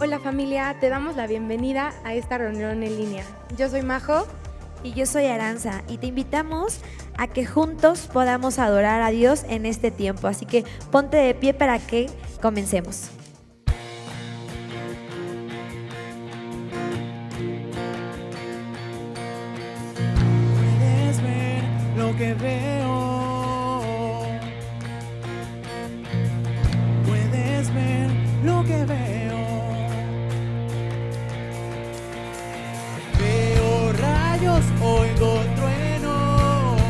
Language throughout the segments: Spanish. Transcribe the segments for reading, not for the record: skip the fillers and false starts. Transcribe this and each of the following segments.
Hola familia, te damos la bienvenida a esta reunión en línea. Yo soy Majo. Y yo soy Aranza y te invitamos a que juntos podamos adorar a Dios en este tiempo. Así que ponte de pie para que comencemos. Puedes ver lo que veo. Puedes ver lo que veo. Veo rayos, oigo truenos.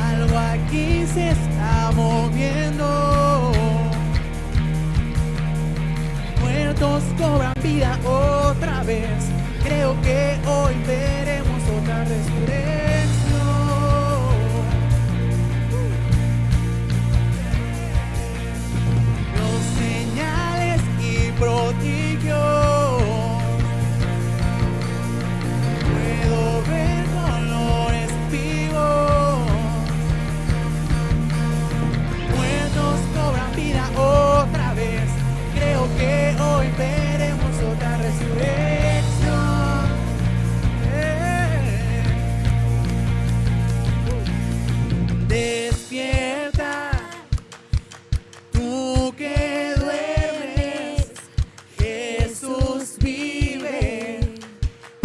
Algo aquí se está moviendo. Muertos cobran vida otra vez. Creo que hoy veremos otra resurrección. Los señales y prodigios. Puedo ver colores vivos. Muertos cobran vida otra vez. Creo que hoy veremos otra resurrección. Despierta, tú que duermes, Jesús vive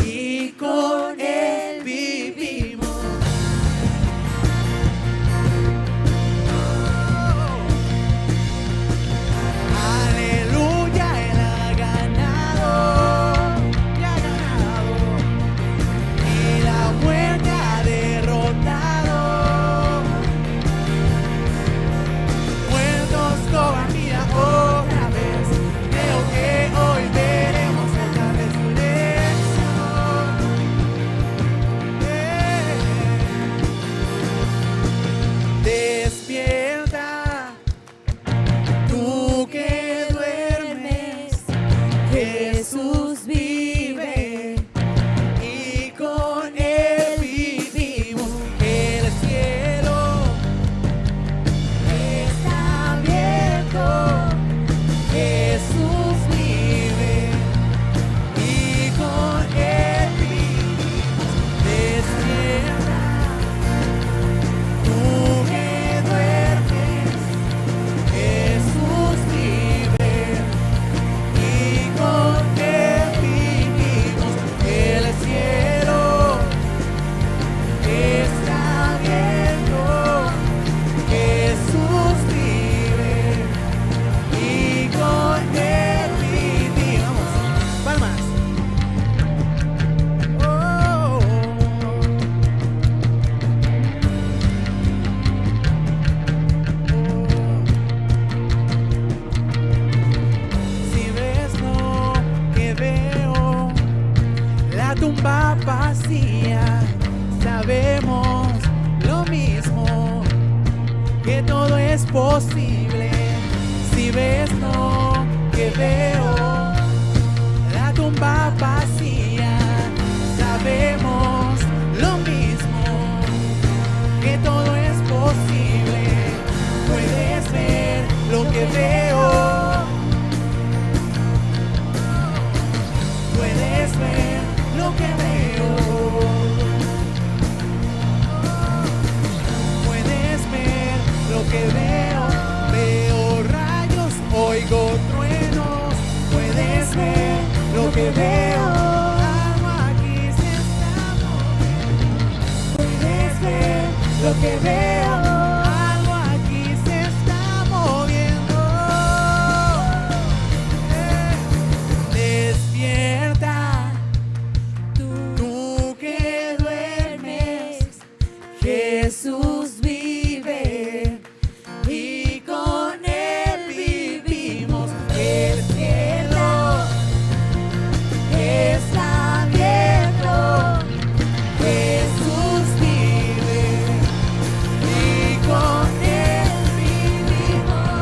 y con Él vivimos. Aleluya, Él ha ganado, ya ha ganado, y la muerte ha derrotado. Muertos cobran vida otra vez. Creo que hoy veremos otra resurrección. Despierta, tú que duermes, Jesús vive y con Él vivimos. El cielo está abierto, Jesús vive y con Él vivimos. Despierta, tú que duermes, Jesús vive y con Él vivimos. El cielo está abierto, Jesús vive y con Él vivimos. Palmas. Oh. Si ves lo que veo, la tumba vacía, sabemos lo mismo, que todo es posible. Si ves lo que veo, la tumba vacía, sabemos lo mismo, que todo es posible. Puedes ver lo que veo. Puedes ver lo que veo. Puedes ver lo que veo. Veo rayos, oigo truenos. Puedes ver lo que veo. Algo aquí se está moviendo. Puedes ver lo que veo. Algo aquí se está moviendo. Despierta, tú que duermes, Jesús vive y con Él vivimos. El cielo está abierto, Jesús vive y con Él vivimos.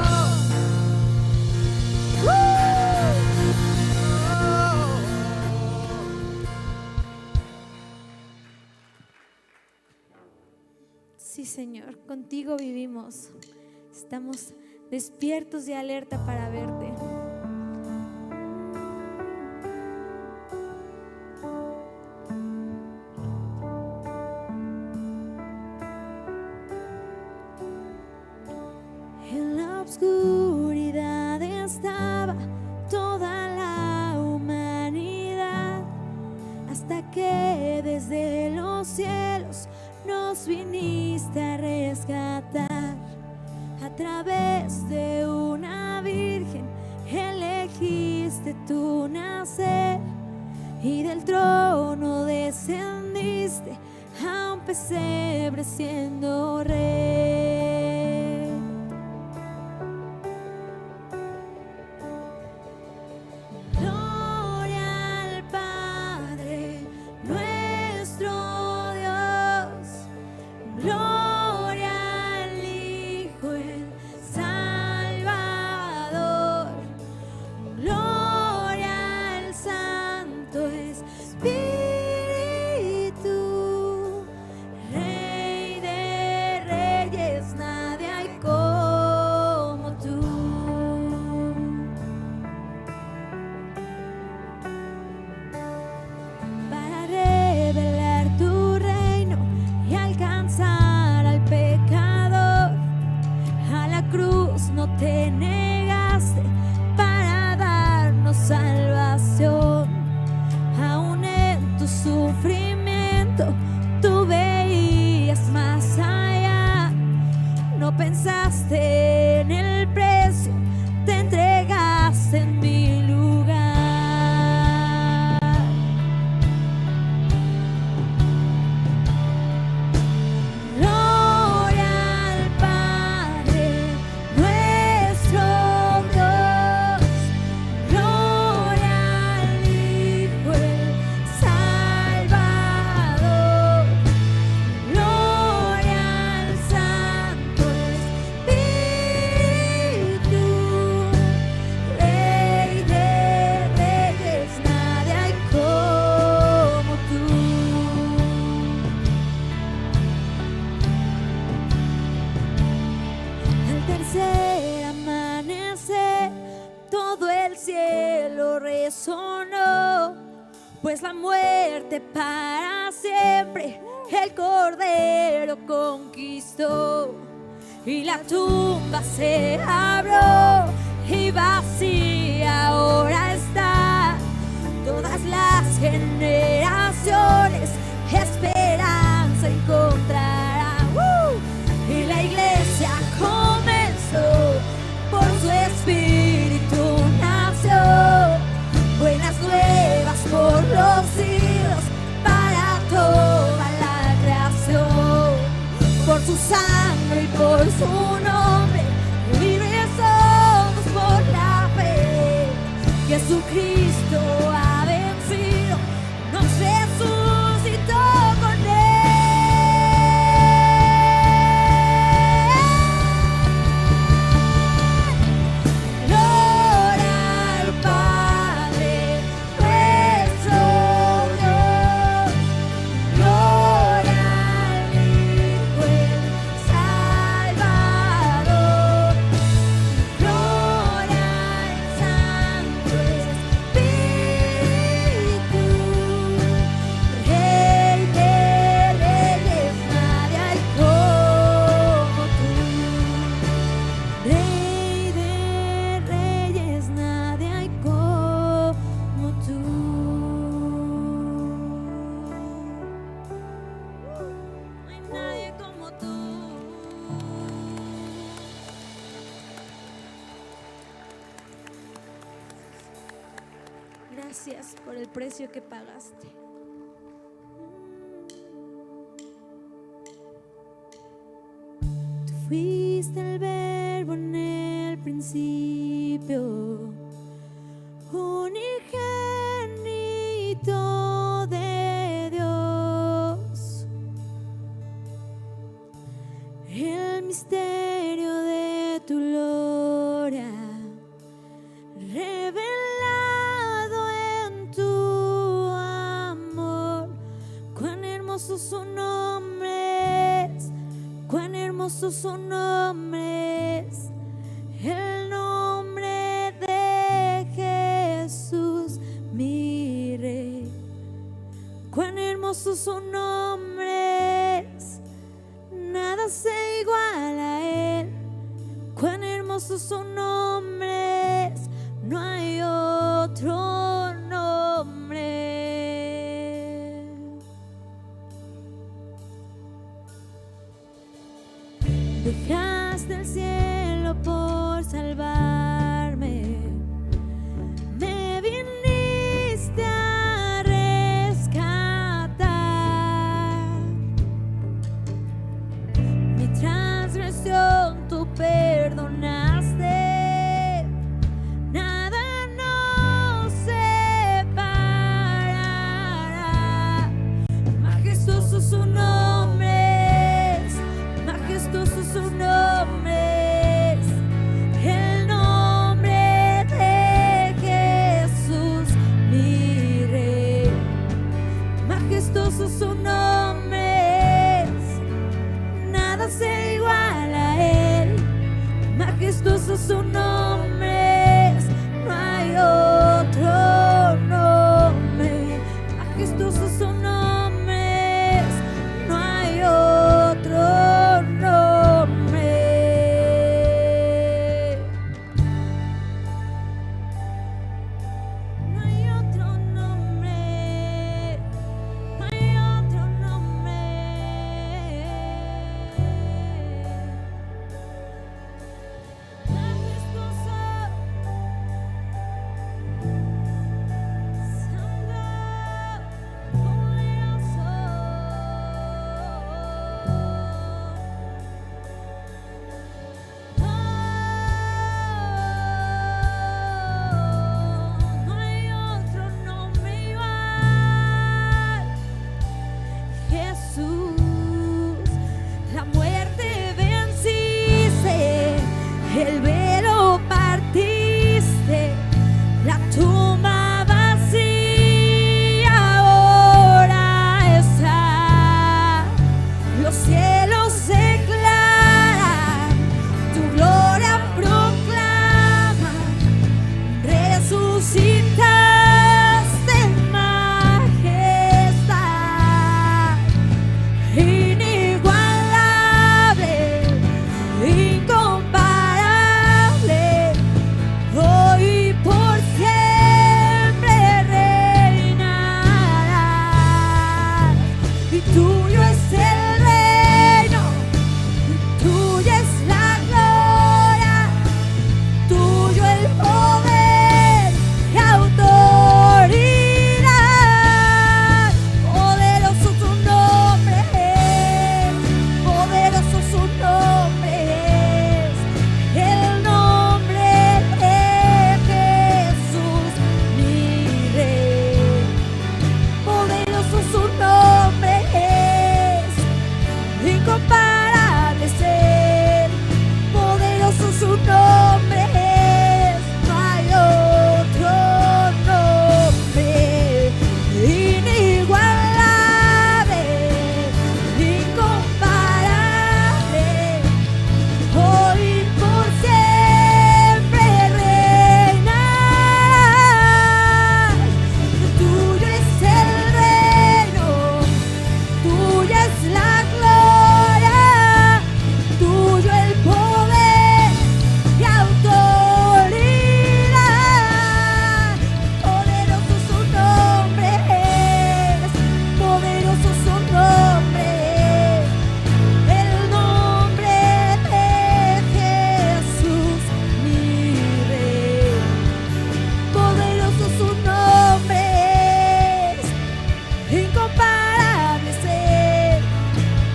Sí, Señor, contigo vivimos. Estamos despiertos y alerta para verte. los cielos nos viniste a rescatar. A través de una virgen elegiste tu nacer y del trono descendiste a un pesebre siendo rey. Gloria al Padre, nuestro Dios. Gloria al Hijo, el Salvador. Gloria al Santo Espíritu, Rey de reyes, nadie hay como tú. Para revelar tu reino y alcanzar al pecador, a la cruz no te negaste para darnos salvación. Aún en tu sufrimiento tú veías más allá. No pensaste en el precio, te entregaste en mi lugar. Gloria al Padre, nuestro Dios. Gloria al Hijo, el Salvador. Gloria al Santo Espíritu, Rey de reyes, nadie hay como tú. Al tercer amanecer, todo el cielo resonó, pues la muerte para siempre el Cordero conquistó. Y la tumba se abrió y vacía ahora está. Todas las generaciones esperanza encontrarán. Y la iglesia comenzó, por su espíritu nació. Buenas nuevas por los siglos para toda la creación. Por su sangre y por su nombre, libres somos por la fe. Jesucristo ha vencido, nos resucitó con él. Gloria al Padre, nuestro Dios. Gloria al Hijo, el Salvador. Gloria al Santo Espíritu, Rey de reyes, nadie hay como tú. Rey de reyes, nadie hay como tú. No hay nadie como tú. Gracias por el precio que pagaste. Tú fuiste el verbo en el principio, unigénito de Dios. El misterio de tu gloria revelado en tu amor. Cuán hermoso su nombre es, cuán hermoso su nombre es, el nombre de Jesús mi Rey. Cuán hermoso su nombre es, nada se iguala a él. Cuán hermoso su nombre es, no hay otro nombre. Dejaste el cielo por salvarme, me viniste a rescatar. Mi transgresión tú perdonaste, nada nos separará. Majestuoso su nombre es, majestuoso su nombre es, el nombre de Jesús mi Rey. Majestuoso su nombre es, nada se iguala a él. Majestuoso su nombre es, no hay otro nombre. Majestuoso su nombre es, no hay otro nombre. No hay otro nombre. No hay otro nombre. Majestuoso, santo, glorioso. No hay otro nombre igual. Jesús, la muerte venciste, el velo partiste, la tumba vacía ahora está. Los cielos declaran, tu gloria proclaman, resucitaste en majestad, inigualable, incomparable, hoy por siempre reinarás. Y tuyo es el reino, tuya es la gloria, tuyo el poder y autoridad. Poderoso su nombre es, poderoso su nombre es, el nombre de Jesús mi Rey. Poderoso su nombre es, incomparable es él. Poderoso su nombre es, no hay otro nombre. Inigualable, incomparable, hoy por siempre reinarás. Tuyo es el reino, tuya es la gloria, tuyo el poder y autoridad. Poderoso su nombre es, poderoso su nombre es, el nombre de Jesús mi Rey. Poderoso su nombre es, incomparable es él.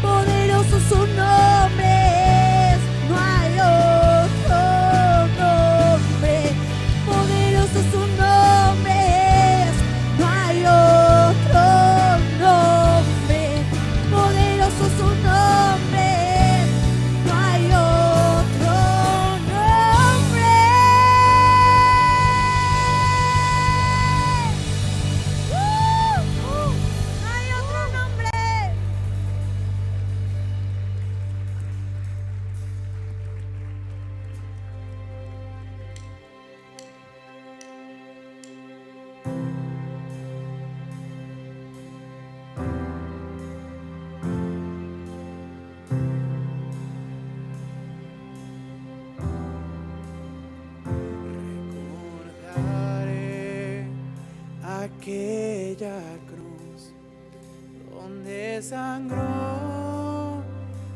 Poderoso su nombre es, no hay otro nombre. Poderoso su nombre es, no hay otro nombre. Poderoso su nombre es, no hay otro nombre. No hay otro nombre. Recordaré aquella cruz donde sangró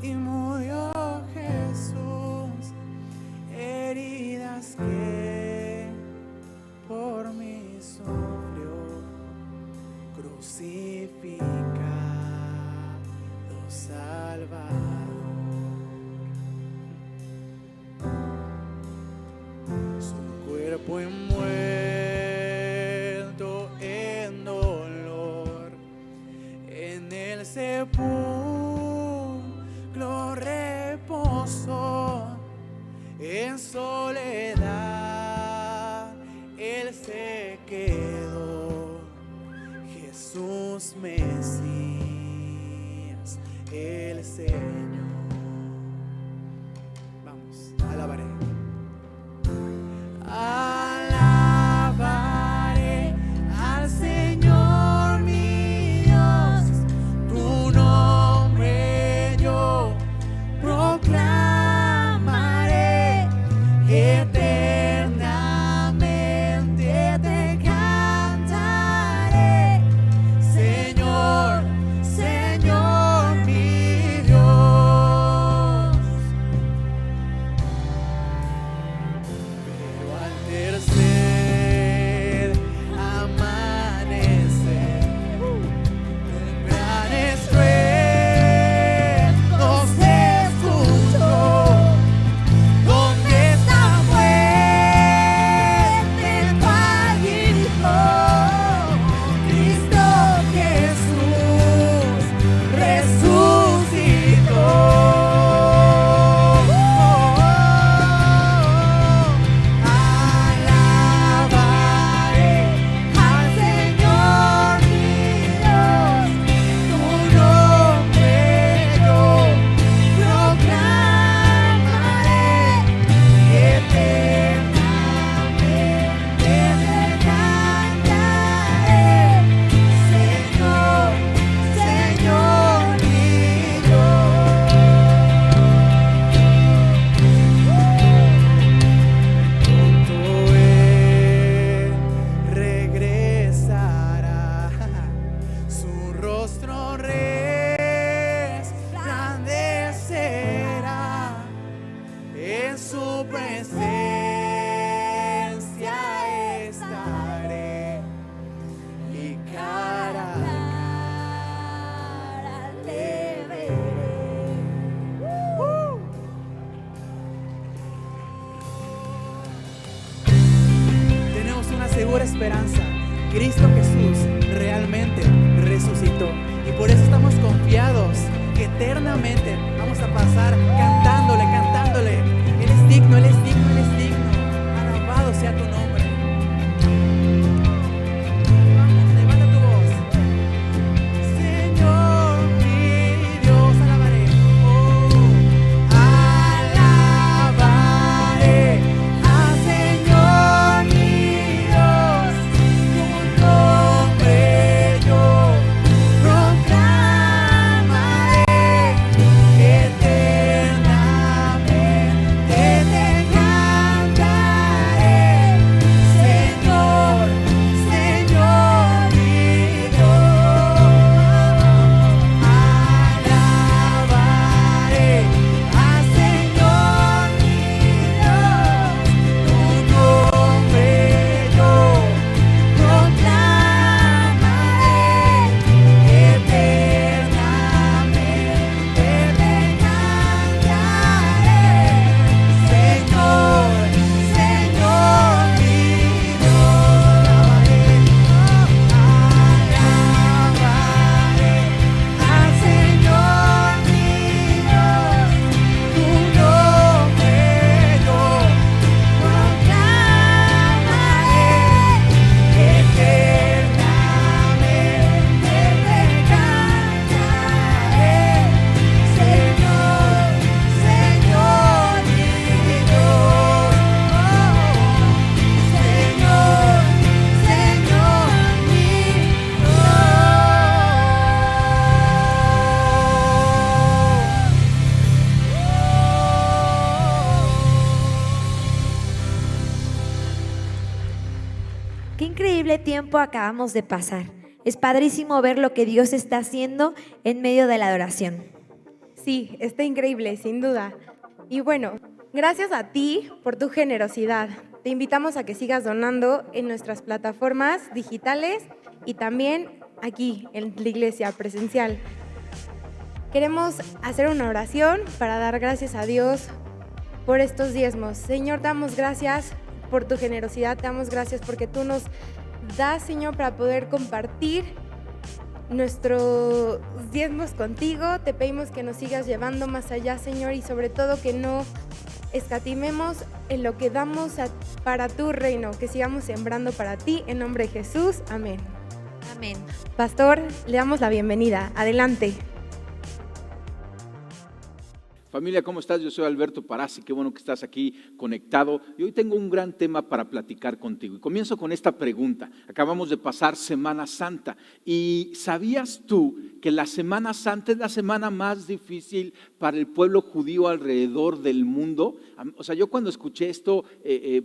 y murió Jesús. fue envuelto en dolor, en el sepulcro reposó, en soledad Él se quedó. Jesús Mesías, el Señor. Vamos, alabaré. Alabaré al Señor mi Dios, tu nombre yo proclamaré, eternamente te cantaré, Señor, Señor mi Dios. Pero al tercer amanecer, un gran estruendo se escuchó. ¿Dónde está fuerte el cual gritó? Cristo Jesús resucitó. Alabaré al Señor mi Dios, tu nombre yo proclamaré, eternamente te cantaré, Señor, Señor mi Dios. Pronto Él regresará, su rostro resplandecerá, en su presencia estaré y cara a cara le veré. Tenemos una segura esperanza. Cristo Jesús realmente resucitó y por eso estamos confiados que eternamente vamos a pasar cantándole, cantándole. Él es digno, Él es digno, Él es digno. Alabado sea tu nombre. Vamos, levanta tu voz. Señor mi Dios, alabaré. Alabaré al Señor mi Dios, tu nombre yo proclamaré, eternamente te cantaré, Señor, Señor mi Dios. Alabaré al Señor mi Dios, tu nombre yo proclamaré, eternamente te cantaré, Señor, Señor mi Dios. Alabaré al Señor mi Dios, tu nombre yo proclamaré, eternamente te cantaré, Señor, Señor mi Dios. Señor, Señor mi Qué increíble tiempo acabamos de pasar. Es padrísimo ver lo que Dios está haciendo en medio de la adoración. Sí, está increíble, sin duda. Y bueno, gracias a ti por tu generosidad. Te invitamos a que sigas donando en nuestras plataformas digitales y también aquí en la iglesia presencial. Queremos hacer una oración para dar gracias a Dios por estos diezmos. Señor, damos gracias por tu generosidad, te damos gracias porque tú nos das, Señor, para poder compartir nuestros diezmos contigo. Te pedimos que nos sigas llevando más allá, Señor, y sobre todo que no escatimemos en lo que damos para tu reino, que sigamos sembrando para ti, en nombre de Jesús, amén. Amén. Pastor, le damos la bienvenida, adelante. Familia, ¿cómo estás? Yo soy Alberto Parazzi, qué bueno que estás aquí conectado. Y hoy tengo un gran tema para platicar contigo. Y comienzo con esta pregunta. Acabamos de pasar Semana Santa. ¿Y sabías tú que la Semana Santa es la semana más difícil para el pueblo judío alrededor del mundo? O sea, yo cuando escuché esto,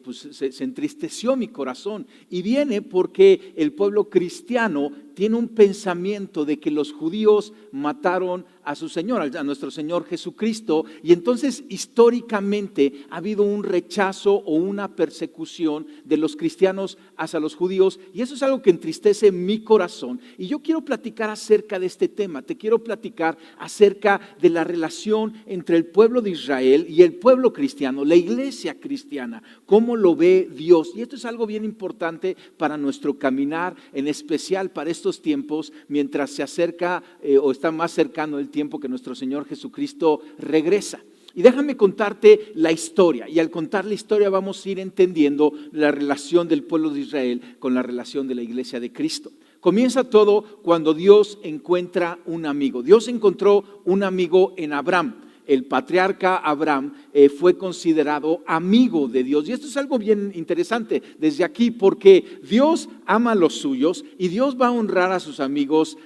pues se entristeció mi corazón. Y viene porque el pueblo cristiano tiene un pensamiento de que los judíos mataron a su Señor, a nuestro Señor Jesucristo, y entonces históricamente ha habido un rechazo o una persecución de los cristianos hacia los judíos, y eso es algo que entristece mi corazón. Y yo quiero platicar acerca de este tema, te quiero platicar acerca de la relación entre el pueblo de Israel y el pueblo cristiano, la iglesia cristiana, cómo lo ve Dios. Y esto es algo bien importante para nuestro caminar, en especial para estos tiempos, mientras se acerca o está más cercano el tiempo que nuestro Señor Jesucristo regresa. Y déjame contarte la historia, y al contar la historia vamos a ir entendiendo la relación del pueblo de Israel con la relación de la iglesia de Cristo. Comienza todo cuando Dios encuentra un amigo. Dios encontró un amigo en Abraham. El patriarca Abraham fue considerado amigo de Dios. Y esto es algo bien interesante desde aquí, porque Dios ama a los suyos y Dios va a honrar a sus amigos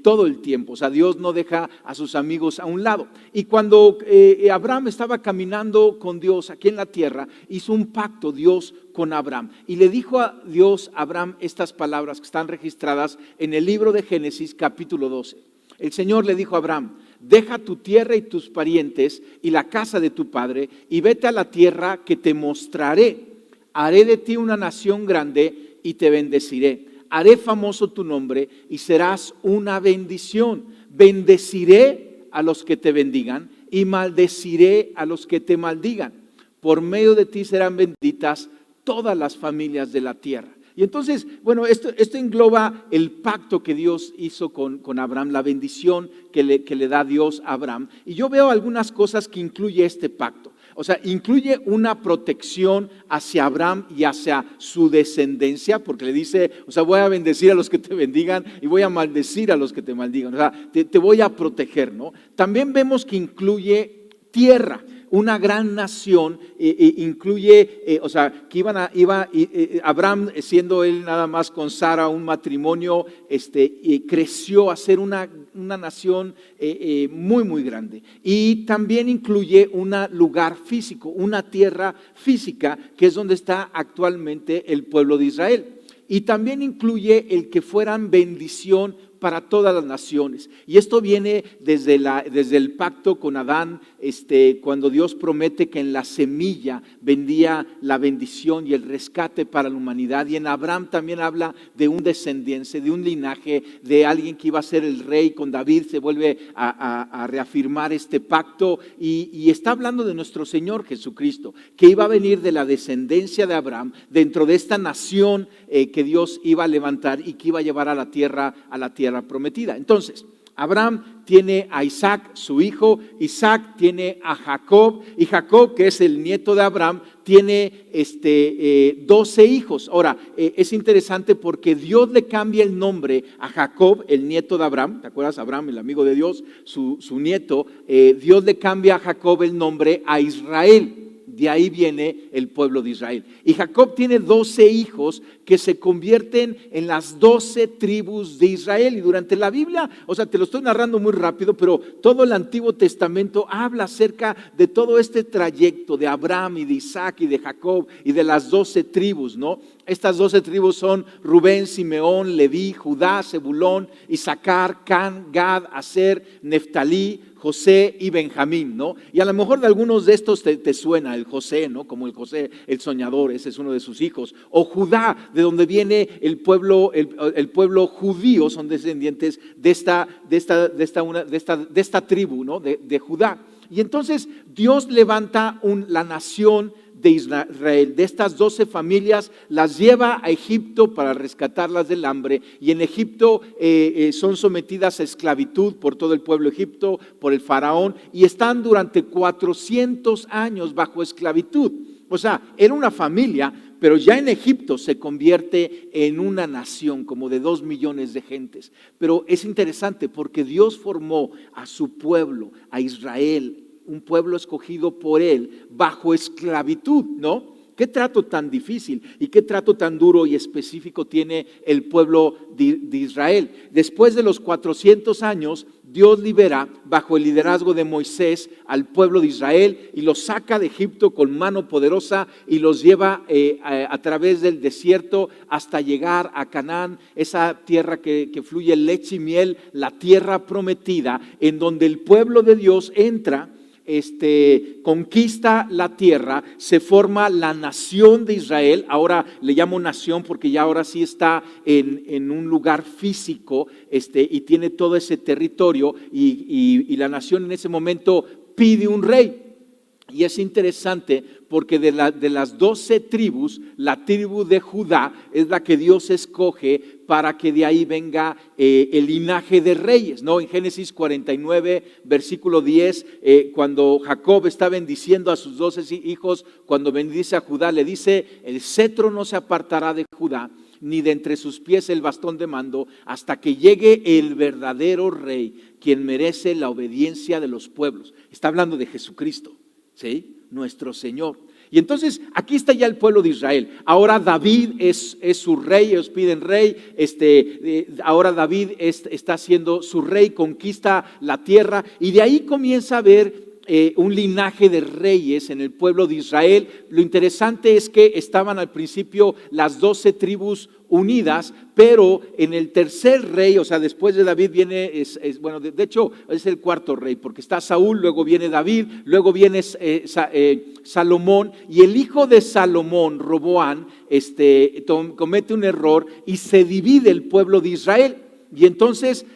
todo el tiempo. O sea, Dios no deja a sus amigos a un lado. Y cuando Abraham estaba caminando con Dios aquí en la tierra, hizo un pacto Dios con Abraham. Y le dijo a Dios a Abraham estas palabras que están registradas en el libro de Génesis capítulo 12. El Señor le dijo a Abraham: deja tu tierra y tus parientes y la casa de tu padre y vete a la tierra que te mostraré. Haré de ti una nación grande y te bendeciré. Haré famoso tu nombre y serás una bendición. Bendeciré a los que te bendigan y maldeciré a los que te maldigan. Por medio de ti serán benditas todas las familias de la tierra. Y entonces, bueno, esto engloba el pacto que Dios hizo con Abraham, la bendición que le da Dios a Abraham. Y yo veo algunas cosas que incluye este pacto. O sea, incluye una protección hacia Abraham y hacia su descendencia, porque le dice, o sea, voy a bendecir a los que te bendigan y voy a maldecir a los que te maldigan. O sea, te voy a proteger, ¿no? También vemos que incluye tierra. Una gran nación, incluye, o sea, que Abraham, siendo él nada más con Sara, un matrimonio, creció a ser una nación muy, muy grande. Y también incluye un lugar físico, una tierra física, que es donde está actualmente el pueblo de Israel. Y también incluye el que fueran bendición para todas las naciones. Y esto viene desde el pacto con Adán, cuando Dios promete que en la semilla vendría la bendición y el rescate para la humanidad. Y en Abraham también habla de un descendiente, de un linaje, de alguien que iba a ser el rey. Con David se vuelve a reafirmar este pacto y está hablando de nuestro Señor Jesucristo, que iba a venir de la descendencia de Abraham, dentro de esta nación que Dios iba a levantar y que iba a llevar a la tierra prometida. Entonces, Abraham tiene a Isaac, su hijo. Isaac tiene a Jacob, y Jacob, que es el nieto de Abraham, tiene 12 hijos. Ahora, es interesante porque Dios le cambia el nombre a Jacob, el nieto de Abraham. ¿Te acuerdas? Abraham, el amigo de Dios, su nieto. Dios le cambia a Jacob el nombre a Israel. De ahí viene el pueblo de Israel. Y Jacob tiene 12 hijos que se convierten en las 12 tribus de Israel. Y durante la Biblia, o sea, te lo estoy narrando muy rápido, pero todo el Antiguo Testamento habla acerca de todo este trayecto de Abraham y de Isaac y de Jacob y de las 12 tribus, ¿no? Estas 12 tribus son Rubén, Simeón, Leví, Judá, Zebulón, Isaacar, Can, Gad, Aser, Neftalí, José y Benjamín, ¿no? Y a lo mejor de algunos de estos te suena el José, ¿no? Como el José, el soñador, ese es uno de sus hijos. O Judá, de donde viene el pueblo judío, son descendientes de esta tribu, ¿no? De Judá. Y entonces Dios levanta la nación de Israel, de estas 12 familias, las lleva a Egipto para rescatarlas del hambre, y en Egipto son sometidas a esclavitud por todo el pueblo de Egipto, por el faraón, y están durante 400 años bajo esclavitud. O sea, era una familia, pero ya en Egipto se convierte en una nación como de 2 millones de gentes. Pero es interesante porque Dios formó a su pueblo, a Israel, un pueblo escogido por Él bajo esclavitud, ¿no? ¿Qué trato tan difícil y qué trato tan duro y específico tiene el pueblo de Israel? Después de los 400 años, Dios libera bajo el liderazgo de Moisés al pueblo de Israel y los saca de Egipto con mano poderosa y los lleva a través del desierto hasta llegar a Canaán, esa tierra que fluye leche y miel, la tierra prometida, en donde el pueblo de Dios entra, conquista la tierra, se forma la nación de Israel. Ahora le llamo nación porque ya ahora sí está en un lugar físico, y tiene todo ese territorio, y la nación en ese momento pide un rey. Y es interesante porque de las 12 tribus, la tribu de Judá es la que Dios escoge para que de ahí venga el linaje de reyes, ¿no? En Génesis 49, versículo 10, cuando Jacob está bendiciendo a sus 12 hijos, cuando bendice a Judá, le dice: el cetro no se apartará de Judá, ni de entre sus pies el bastón de mando, hasta que llegue el verdadero rey, quien merece la obediencia de los pueblos. Está hablando de Jesucristo, ¿sí? Nuestro Señor. Y entonces aquí está ya el pueblo de Israel. Ahora David es su rey, ellos piden rey. Ahora David está siendo su rey, conquista la tierra, y de ahí comienza a haber un linaje de reyes en el pueblo de Israel. Lo interesante es que estaban al principio las 12 tribus unidas, pero en el tercer rey, o sea, después de David viene, bueno, de hecho es el cuarto rey, porque está Saúl, luego viene David, luego viene Salomón, y el hijo de Salomón, Roboán, comete un error y se divide el pueblo de Israel. Y entonces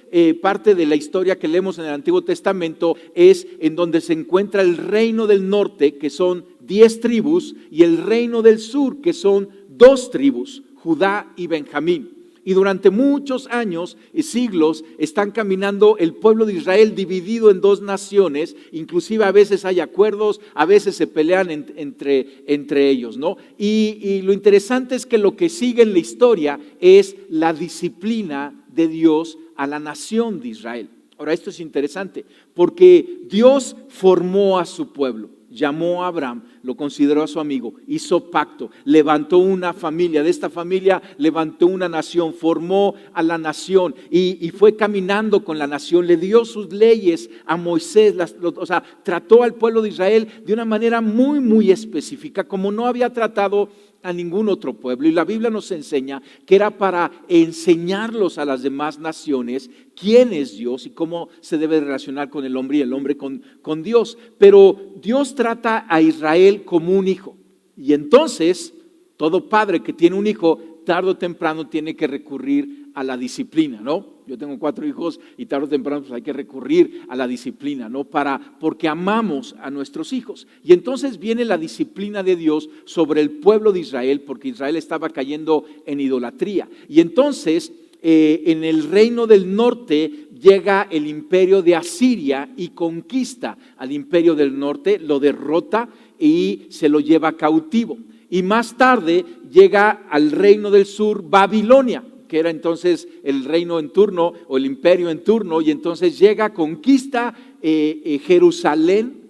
parte de la historia que leemos en el Antiguo Testamento es en donde se encuentra el reino del norte, que son 10 tribus, y el reino del sur, que son 2 tribus, Judá y Benjamín. Y durante muchos años y siglos están caminando el pueblo de Israel dividido en 2 naciones, inclusive a veces hay acuerdos, a veces se pelean entre ellos, ¿no? Y lo interesante es que lo que sigue en la historia es la disciplina de Dios a la nación de Israel. Ahora, esto es interesante porque Dios formó a su pueblo. Llamó a Abraham, lo consideró a su amigo, hizo pacto, levantó una familia, de esta familia levantó una nación, formó a la nación y fue caminando con la nación, le dio sus leyes a Moisés, o sea, trató al pueblo de Israel de una manera muy, muy específica, como no había tratado a ningún otro pueblo. Y la Biblia nos enseña que era para enseñarlos a las demás naciones quién es Dios y cómo se debe relacionar con el hombre y el hombre con Dios. Pero Dios trata a Israel como un hijo. Y entonces, todo padre que tiene un hijo, tarde o temprano tiene que recurrir a la disciplina, ¿no? Yo tengo 4 hijos y tarde o temprano pues hay que recurrir a la disciplina, ¿no? Porque amamos a nuestros hijos. Y entonces viene la disciplina de Dios sobre el pueblo de Israel, porque Israel estaba cayendo en idolatría. Y entonces en el reino del norte llega el imperio de Asiria y conquista al imperio del norte, lo derrota y se lo lleva cautivo. Y más tarde llega al reino del sur Babilonia, que era entonces el reino en turno o el imperio en turno, y entonces llega, conquista Jerusalén,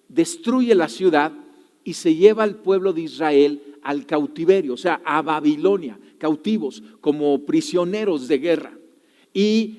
destruye la ciudad y se lleva al pueblo de Israel al cautiverio, o sea, a Babilonia, cautivos, como prisioneros de guerra. Y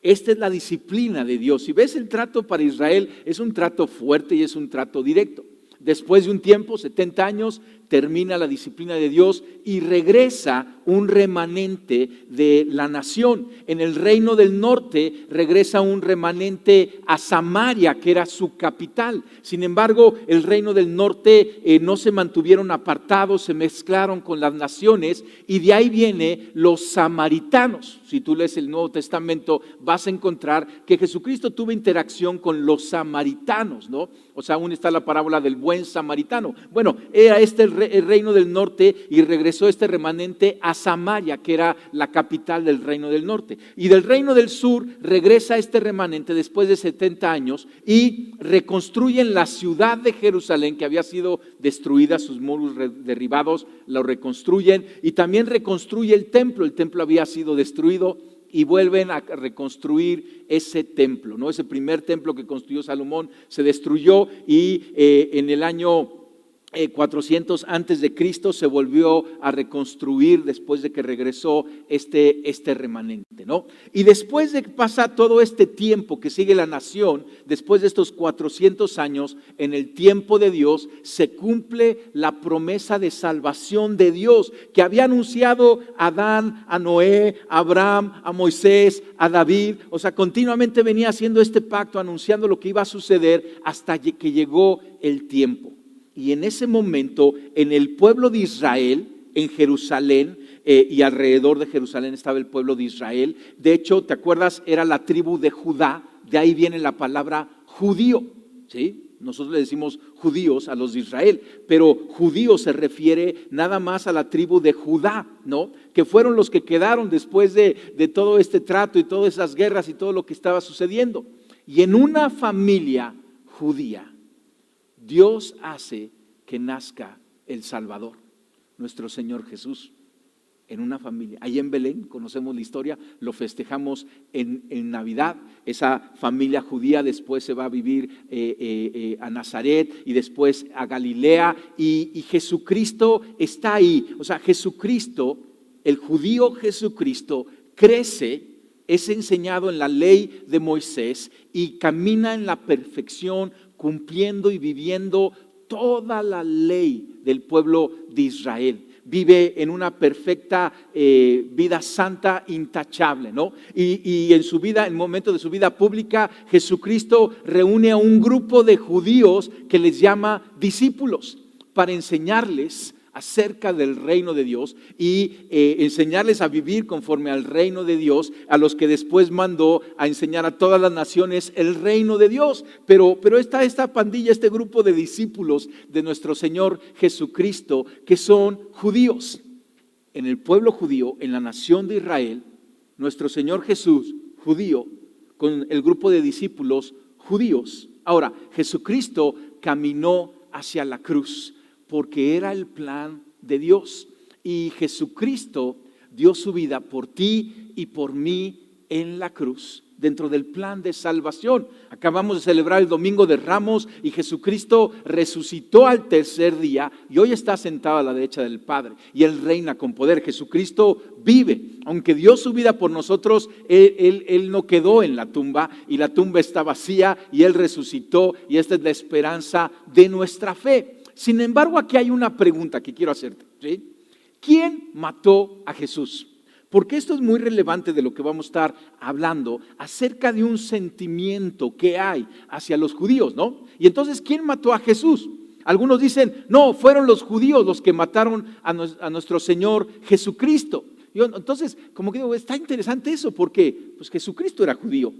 esta es la disciplina de Dios. Si ves el trato para Israel, es un trato fuerte y es un trato directo. Después de un tiempo, 70 años, termina la disciplina de Dios y regresa un remanente de la nación. En el reino del norte regresa un remanente a Samaria, que era su capital. Sin embargo, el reino del norte no se mantuvieron apartados, se mezclaron con las naciones y de ahí vienen los samaritanos. Si tú lees el Nuevo Testamento vas a encontrar que Jesucristo tuvo interacción con los samaritanos, ¿no? O sea, aún está la parábola del buen samaritano. Bueno, era este el reino del norte y regresó este remanente a Samaria, que era la capital del reino del norte. Y del reino del sur regresa este remanente después de 70 años y reconstruyen la ciudad de Jerusalén, que había sido destruida, sus muros derribados, lo reconstruyen y también reconstruye el templo. El templo había sido destruido y vuelven a reconstruir ese templo, ¿no? Ese primer templo que construyó Salomón se destruyó y en el año 400 antes de Cristo se volvió a reconstruir después de que regresó este remanente, ¿no? Y después de que pasa todo este tiempo que sigue la nación, después de estos 400 años, en el tiempo de Dios se cumple la promesa de salvación de Dios que había anunciado a Adán, a Noé, a Abraham, a Moisés, a David. O sea, continuamente venía haciendo este pacto, anunciando lo que iba a suceder hasta que llegó el tiempo. Y en ese momento, en el pueblo de Israel, en Jerusalén, y alrededor de Jerusalén estaba el pueblo de Israel. De hecho, ¿te acuerdas? Era la tribu de Judá, de ahí viene la palabra judío, ¿sí? Nosotros le decimos judíos a los de Israel, pero judío se refiere nada más a la tribu de Judá, ¿no? Que fueron los que quedaron después de todo este trato y todas esas guerras y todo lo que estaba sucediendo. Y en una familia judía, Dios hace que nazca el Salvador, nuestro Señor Jesús, en una familia. Ahí en Belén, conocemos la historia, lo festejamos en Navidad. Esa familia judía después se va a vivir a Nazaret y después a Galilea y Jesucristo está ahí. O sea, Jesucristo, el judío Jesucristo, crece, es enseñado en la ley de Moisés y camina en la perfección, cumpliendo y viviendo toda la ley del pueblo de Israel. Vive en una perfecta vida santa, intachable, ¿no? Y en su vida, en el momento de su vida pública, Jesucristo reúne a un grupo de judíos que les llama discípulos para enseñarles acerca del reino de Dios y enseñarles a vivir conforme al reino de Dios, a los que después mandó a enseñar a todas las naciones el reino de Dios. Pero está esta pandilla, este grupo de discípulos de nuestro Señor Jesucristo, que son judíos. En el pueblo judío, en la nación de Israel, nuestro Señor Jesús, judío, con el grupo de discípulos judíos. Ahora, Jesucristo caminó hacia la cruz, porque era el plan de Dios. Y Jesucristo dio su vida por ti y por mí en la cruz, dentro del plan de salvación. Acabamos de celebrar el Domingo de Ramos y Jesucristo resucitó al tercer día y hoy está sentado a la derecha del Padre y Él reina con poder. Jesucristo vive. Aunque dio su vida por nosotros, Él no quedó en la tumba y la tumba está vacía y Él resucitó y esta es la esperanza de nuestra fe. Sin embargo, aquí hay una pregunta que quiero hacerte, ¿sí? ¿Quién mató a Jesús? Porque esto es muy relevante de lo que vamos a estar hablando acerca de un sentimiento que hay hacia los judíos, ¿no? Y entonces, ¿quién mató a Jesús? Algunos dicen, no, fueron los judíos los que mataron a nuestro Señor Jesucristo. Entonces, como que digo, está interesante eso, porque pues Jesucristo era judío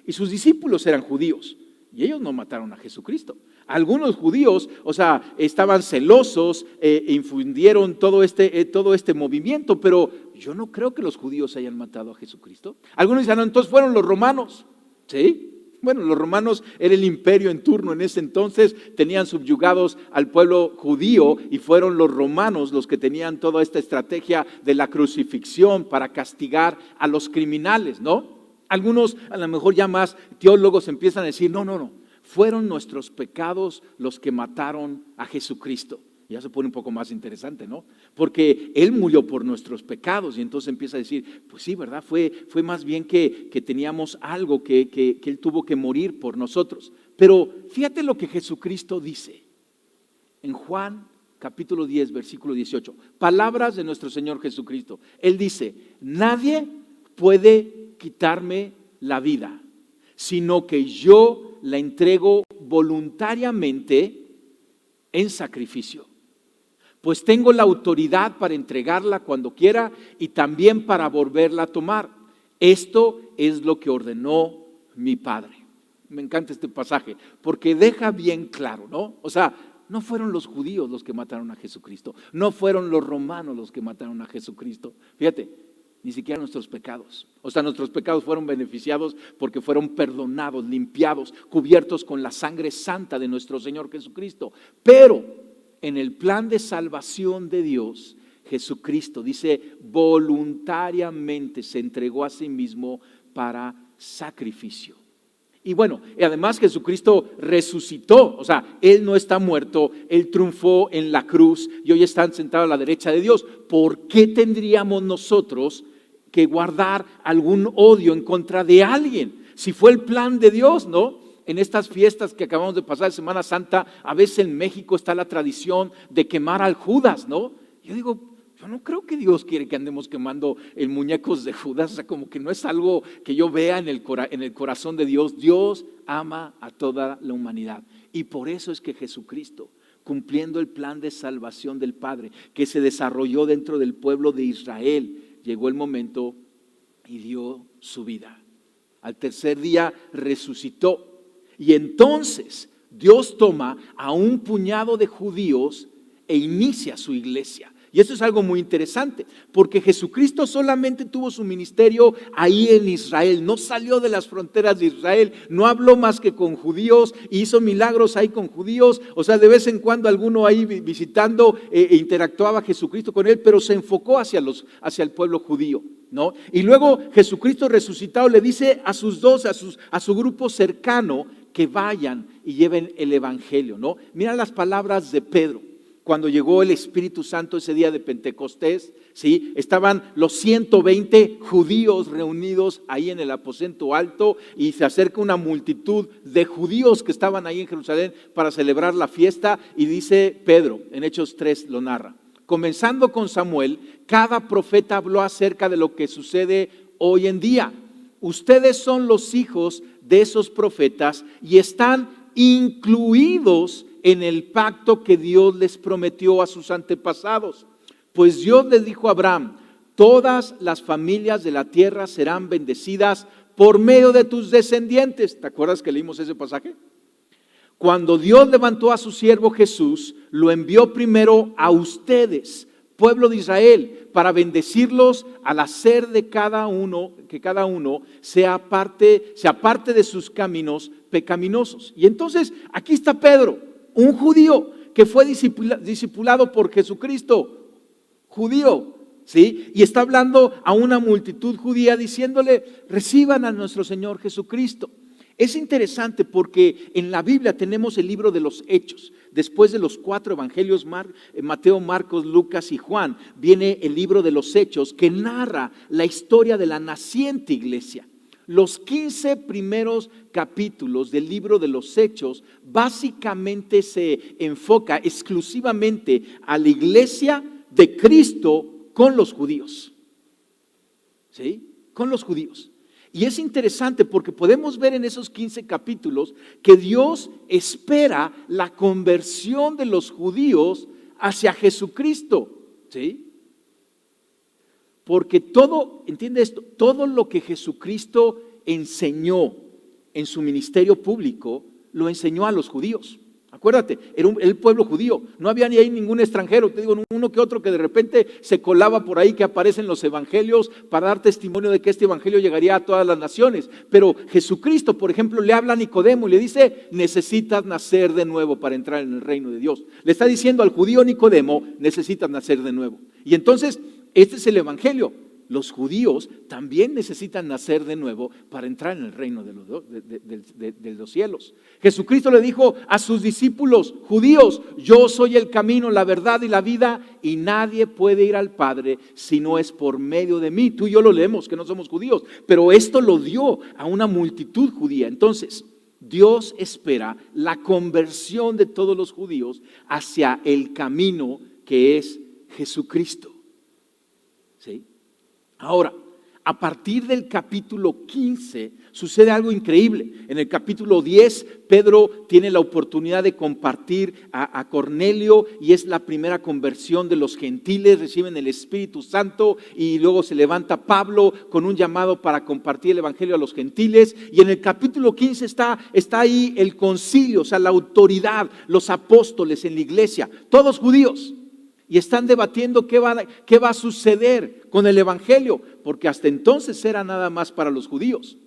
y sus discípulos eran judíos. Y ellos no mataron a Jesucristo. Algunos judíos, o sea, estaban celosos, infundieron todo este movimiento, pero yo no creo que los judíos hayan matado a Jesucristo. Algunos dicen, no, entonces fueron los romanos, ¿sí? Bueno, los romanos era el imperio en turno en ese entonces, tenían subyugados al pueblo judío y fueron los romanos los que tenían toda esta estrategia de la crucifixión para castigar a los criminales, ¿no? Algunos, a lo mejor ya más teólogos empiezan a decir, no, fueron nuestros pecados los que mataron a Jesucristo. Ya se pone un poco más interesante, ¿no? Porque Él murió por nuestros pecados y entonces empieza a decir, pues sí, ¿verdad? Fue más bien que teníamos algo que Él tuvo que morir por nosotros. Pero fíjate lo que Jesucristo dice en Juan capítulo 10, versículo 18. Palabras de nuestro Señor Jesucristo. Él dice, nadie puede quitarme la vida, sino que yo la entrego voluntariamente en sacrificio. Pues tengo la autoridad para entregarla cuando quiera y también para volverla a tomar. Esto es lo que ordenó mi Padre. Me encanta este pasaje porque deja bien claro, ¿no? O sea, no fueron los judíos los que mataron a Jesucristo, no fueron los romanos los que mataron a Jesucristo. Fíjate, ni siquiera nuestros pecados. O sea, nuestros pecados fueron beneficiados porque fueron perdonados, limpiados, cubiertos con la sangre santa de nuestro Señor Jesucristo. Pero en el plan de salvación de Dios, Jesucristo, dice, voluntariamente se entregó a sí mismo para sacrificio. Y bueno, y además Jesucristo resucitó, o sea, Él no está muerto, Él triunfó en la cruz y hoy está sentado a la derecha de Dios. ¿Por qué tendríamos nosotros que guardar algún odio en contra de alguien? Si fue el plan de Dios, ¿no? En estas fiestas que acabamos de pasar de Semana Santa, a veces en México está la tradición de quemar al Judas, ¿no? Yo digo, yo no creo que Dios quiere que andemos quemando el muñecos de Judas, o sea, como que no es algo que yo vea en el corazón de Dios. Dios ama a toda la humanidad y por eso es que Jesucristo, cumpliendo el plan de salvación del Padre que se desarrolló dentro del pueblo de Israel, llegó el momento y dio su vida. Al tercer día resucitó y entonces Dios toma a un puñado de judíos e inicia su iglesia. Y eso es algo muy interesante, porque Jesucristo solamente tuvo su ministerio ahí en Israel, no salió de las fronteras de Israel, no habló más que con judíos, hizo milagros ahí con judíos, o sea, de vez en cuando alguno ahí visitando interactuaba Jesucristo con él, pero se enfocó hacia el pueblo judío, ¿no? Y luego Jesucristo resucitado le dice a su grupo cercano que vayan y lleven el evangelio, ¿no? Mira las palabras de Pedro. Cuando llegó el Espíritu Santo ese día de Pentecostés, ¿sí? Estaban los 120 judíos reunidos ahí en el aposento alto y se acerca una multitud de judíos que estaban ahí en Jerusalén para celebrar la fiesta y dice Pedro, en Hechos 3 lo narra, comenzando con Samuel, cada profeta habló acerca de lo que sucede hoy en día. Ustedes son los hijos de esos profetas y están incluidos en el pacto que Dios les prometió a sus antepasados. Pues Dios les dijo a Abraham, todas las familias de la tierra serán bendecidas por medio de tus descendientes. ¿Te acuerdas que leímos ese pasaje? Cuando Dios levantó a su siervo Jesús, lo envió primero a ustedes, pueblo de Israel, para bendecirlos al hacer de cada uno, que cada uno se aparte de sus caminos pecaminosos. Y entonces aquí está Pedro, un judío que fue discipulado por Jesucristo, judío, ¿sí? Y está hablando a una multitud judía diciéndole, reciban a nuestro Señor Jesucristo. Es interesante porque en la Biblia tenemos el libro de los Hechos. Después de los 4 evangelios, Mateo, Marcos, Lucas y Juan, viene el libro de los Hechos que narra la historia de la naciente iglesia. Los 15 primeros capítulos del libro de los Hechos básicamente se enfoca exclusivamente a la iglesia de Cristo con los judíos. ¿Sí? Con los judíos. Y es interesante porque podemos ver en esos 15 capítulos que Dios espera la conversión de los judíos hacia Jesucristo. ¿Sí? Porque todo, entiende esto, todo lo que Jesucristo enseñó en su ministerio público, lo enseñó a los judíos. Acuérdate, era el pueblo judío, no había ni ahí ningún extranjero, te digo, uno que otro que de repente se colaba por ahí, que aparece en los evangelios para dar testimonio de que este evangelio llegaría a todas las naciones. Pero Jesucristo, por ejemplo, le habla a Nicodemo y le dice, necesitas nacer de nuevo para entrar en el reino de Dios. Le está diciendo al judío Nicodemo, necesitas nacer de nuevo. Y entonces, este es el evangelio. Los judíos también necesitan nacer de nuevo para entrar en el reino de los cielos. Jesucristo le dijo a sus discípulos judíos, yo soy el camino, la verdad y la vida y nadie puede ir al Padre si no es por medio de mí. Tú y yo lo leemos que no somos judíos, pero esto lo dio a una multitud judía. Entonces, Dios espera la conversión de todos los judíos hacia el camino que es Jesucristo. ¿Sí? Ahora, a partir del capítulo 15 sucede algo increíble. En el capítulo 10, Pedro tiene la oportunidad de compartir a Cornelio y es la primera conversión de los gentiles, reciben el Espíritu Santo y luego se levanta Pablo con un llamado para compartir el Evangelio a los gentiles. Y en el capítulo 15 está ahí el concilio, o sea, la autoridad, los apóstoles en la iglesia, todos judíos. Y están debatiendo qué va a suceder con el Evangelio, porque hasta entonces era nada más para los judíos.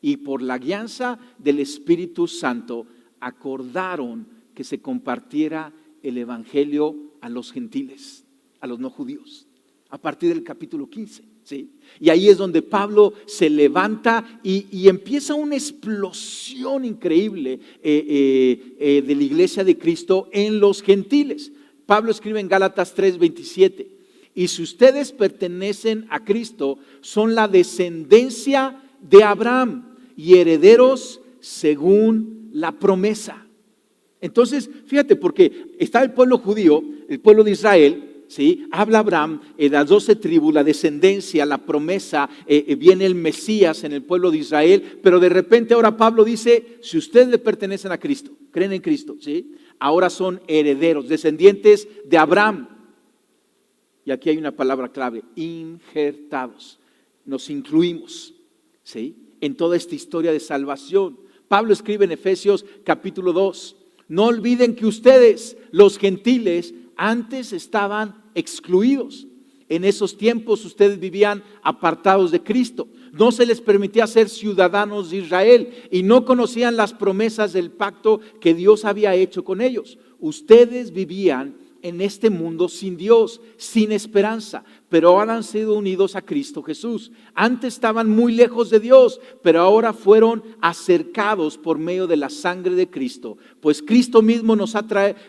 Y por la guianza del Espíritu Santo acordaron que se compartiera el Evangelio a los gentiles, a los no judíos, a partir del capítulo 15. ¿Sí? Y ahí es donde Pablo se levanta y empieza una explosión increíble de la iglesia de Cristo en los gentiles. Pablo escribe en Gálatas 3:27, y si ustedes pertenecen a Cristo, son la descendencia de Abraham y herederos según la promesa. Entonces, fíjate, porque está el pueblo judío, el pueblo de Israel, ¿sí? Habla Abraham, las 12 tribus, la descendencia, la promesa, viene el Mesías en el pueblo de Israel, pero de repente ahora Pablo dice, si ustedes le pertenecen a Cristo, creen en Cristo, ¿sí? Ahora son herederos, descendientes de Abraham. Y aquí hay una palabra clave, injertados. Nos incluimos, ¿sí? En toda esta historia de salvación. Pablo escribe en Efesios capítulo 2, no olviden que ustedes, los gentiles, antes estaban excluidos. En esos tiempos ustedes vivían apartados de Cristo. No se les permitía ser ciudadanos de Israel y no conocían las promesas del pacto que Dios había hecho con ellos. Ustedes vivían en este mundo sin Dios, sin esperanza, pero ahora han sido unidos a Cristo Jesús. Antes estaban muy lejos de Dios, pero ahora fueron acercados por medio de la sangre de Cristo, pues Cristo mismo nos ha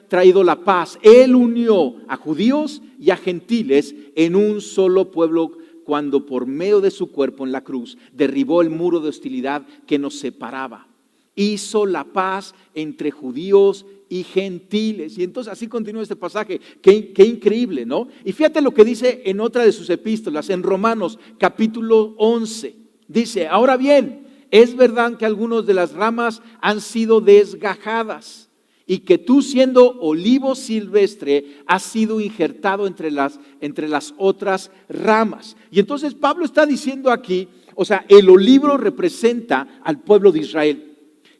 traído la paz. Él unió a judíos y a gentiles en un solo pueblo cuando por medio de su cuerpo en la cruz derribó el muro de hostilidad que nos separaba. Hizo la paz entre judíos y gentiles. Y entonces así continúa este pasaje. Qué increíble, ¿no? Y fíjate lo que dice en otra de sus epístolas, en Romanos capítulo 11. Dice, ahora bien, es verdad que algunas de las ramas han sido desgajadas y que tú, siendo olivo silvestre, has sido injertado entre las otras ramas. Y entonces Pablo está diciendo aquí, o sea, el olivo representa al pueblo de Israel,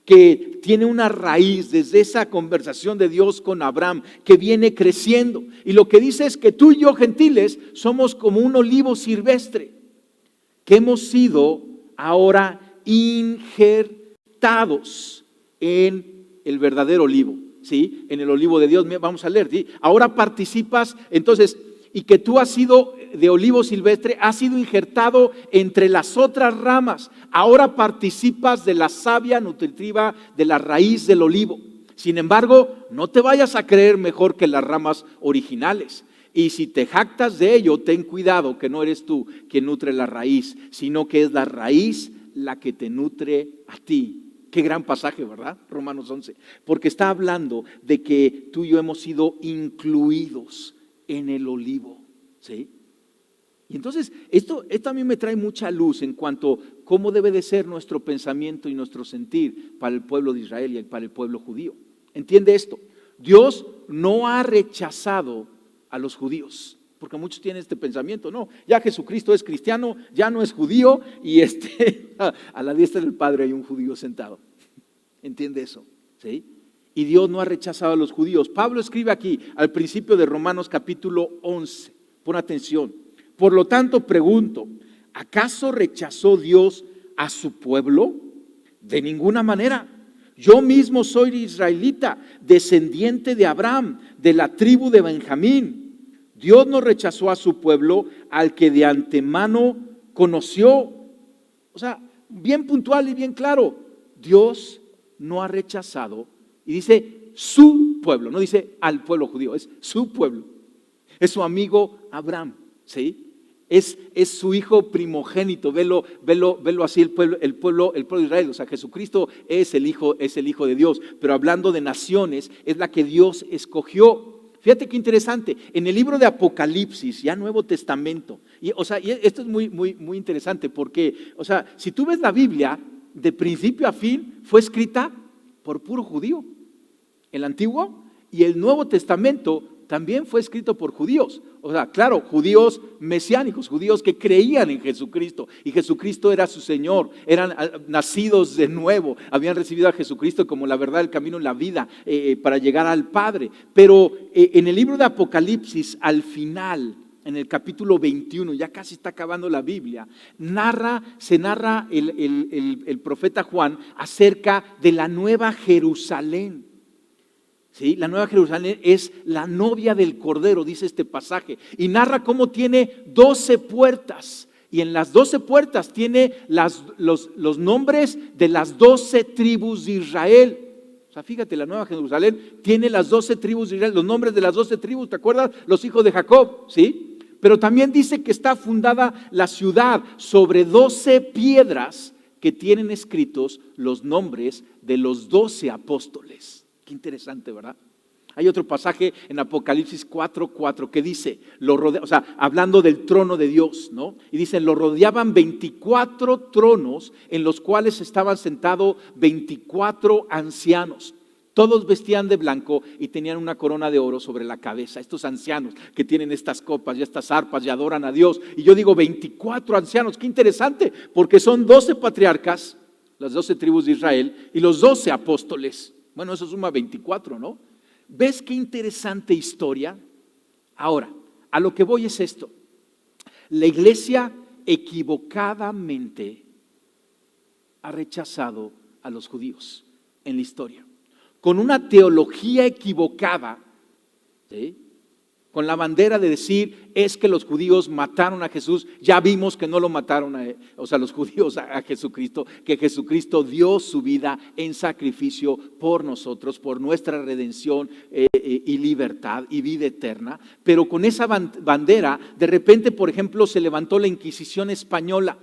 que tiene una raíz desde esa conversación de Dios con Abraham, que viene creciendo. Y lo que dice es que tú y yo, gentiles, somos como un olivo silvestre, que hemos sido ahora injertados en el verdadero olivo, ¿sí? En el olivo de Dios. Vamos a leer, ¿sí? Ahora participas, entonces, y que tú has sido de olivo silvestre, has sido injertado entre las otras ramas. Ahora participas de la savia nutritiva de la raíz del olivo. Sin embargo, no te vayas a creer mejor que las ramas originales. Y si te jactas de ello, ten cuidado que no eres tú quien nutre la raíz, sino que es la raíz la que te nutre a ti. Qué gran pasaje, ¿verdad? Romanos 11. Porque está hablando de que tú y yo hemos sido incluidos en el olivo, ¿sí? Y entonces esto a mí me trae mucha luz en cuanto a cómo debe de ser nuestro pensamiento y nuestro sentir para el pueblo de Israel y para el pueblo judío. Entiende esto, Dios no ha rechazado a los judíos, porque muchos tienen este pensamiento, no, ya Jesucristo es cristiano, ya no es judío y a la diestra del Padre hay un judío sentado. ¿Entiende eso? ¿Sí? Y Dios no ha rechazado a los judíos. Pablo escribe aquí al principio de Romanos capítulo 11, pon atención. Por lo tanto, pregunto, ¿acaso rechazó Dios a su pueblo? De ninguna manera. Yo mismo soy israelita, descendiente de Abraham, de la tribu de Benjamín. Dios no rechazó a su pueblo al que de antemano conoció. O sea, bien puntual y bien claro. Dios no ha rechazado, y dice su pueblo, no dice al pueblo judío, es su pueblo. Es su amigo Abraham, ¿sí? Es su hijo primogénito, velo así, el pueblo de Israel. O sea, Jesucristo es el hijo de Dios. Pero hablando de naciones, es la que Dios escogió. Fíjate qué interesante. En el libro de Apocalipsis, ya Nuevo Testamento, y esto es muy interesante porque, si tú ves la Biblia, de principio a fin, fue escrita por puro judío. El Antiguo y el Nuevo Testamento también fue escrito por judíos. Claro, judíos mesiánicos, judíos que creían en Jesucristo y Jesucristo era su Señor, eran nacidos de nuevo, habían recibido a Jesucristo como la verdad, el camino y la vida para llegar al Padre. Pero en el libro de Apocalipsis, al final, en el capítulo 21, ya casi está acabando la Biblia, se narra el profeta Juan acerca de la Nueva Jerusalén. ¿Sí? La Nueva Jerusalén es la novia del Cordero, dice este pasaje, y narra cómo tiene 12 puertas, y en las 12 puertas tiene los nombres de las 12 tribus de Israel. Fíjate, la Nueva Jerusalén tiene las 12 tribus de Israel, los nombres de las 12 tribus, ¿te acuerdas? Los hijos de Jacob, ¿sí? Pero también dice que está fundada la ciudad sobre 12 piedras que tienen escritos los nombres de los 12 apóstoles. Qué interesante, ¿verdad? Hay otro pasaje en Apocalipsis 4:4 que dice, hablando del trono de Dios, ¿no? Y dice, lo rodeaban 24 tronos en los cuales estaban sentados 24 ancianos. Todos vestían de blanco y tenían una corona de oro sobre la cabeza. Estos ancianos que tienen estas copas y estas arpas y adoran a Dios. Y yo digo 24 ancianos, qué interesante, porque son 12 patriarcas, las 12 tribus de Israel, y los 12 apóstoles. Bueno, eso suma 24, ¿no? ¿Ves qué interesante historia? Ahora, a lo que voy es esto. La iglesia equivocadamente ha rechazado a los judíos en la historia. Con una teología equivocada, ¿sí? Con la bandera de decir, es que los judíos mataron a Jesús. Ya vimos que no lo mataron, los judíos a Jesucristo, que Jesucristo dio su vida en sacrificio por nosotros, por nuestra redención y libertad y vida eterna. Pero con esa bandera, de repente, por ejemplo, se levantó la Inquisición española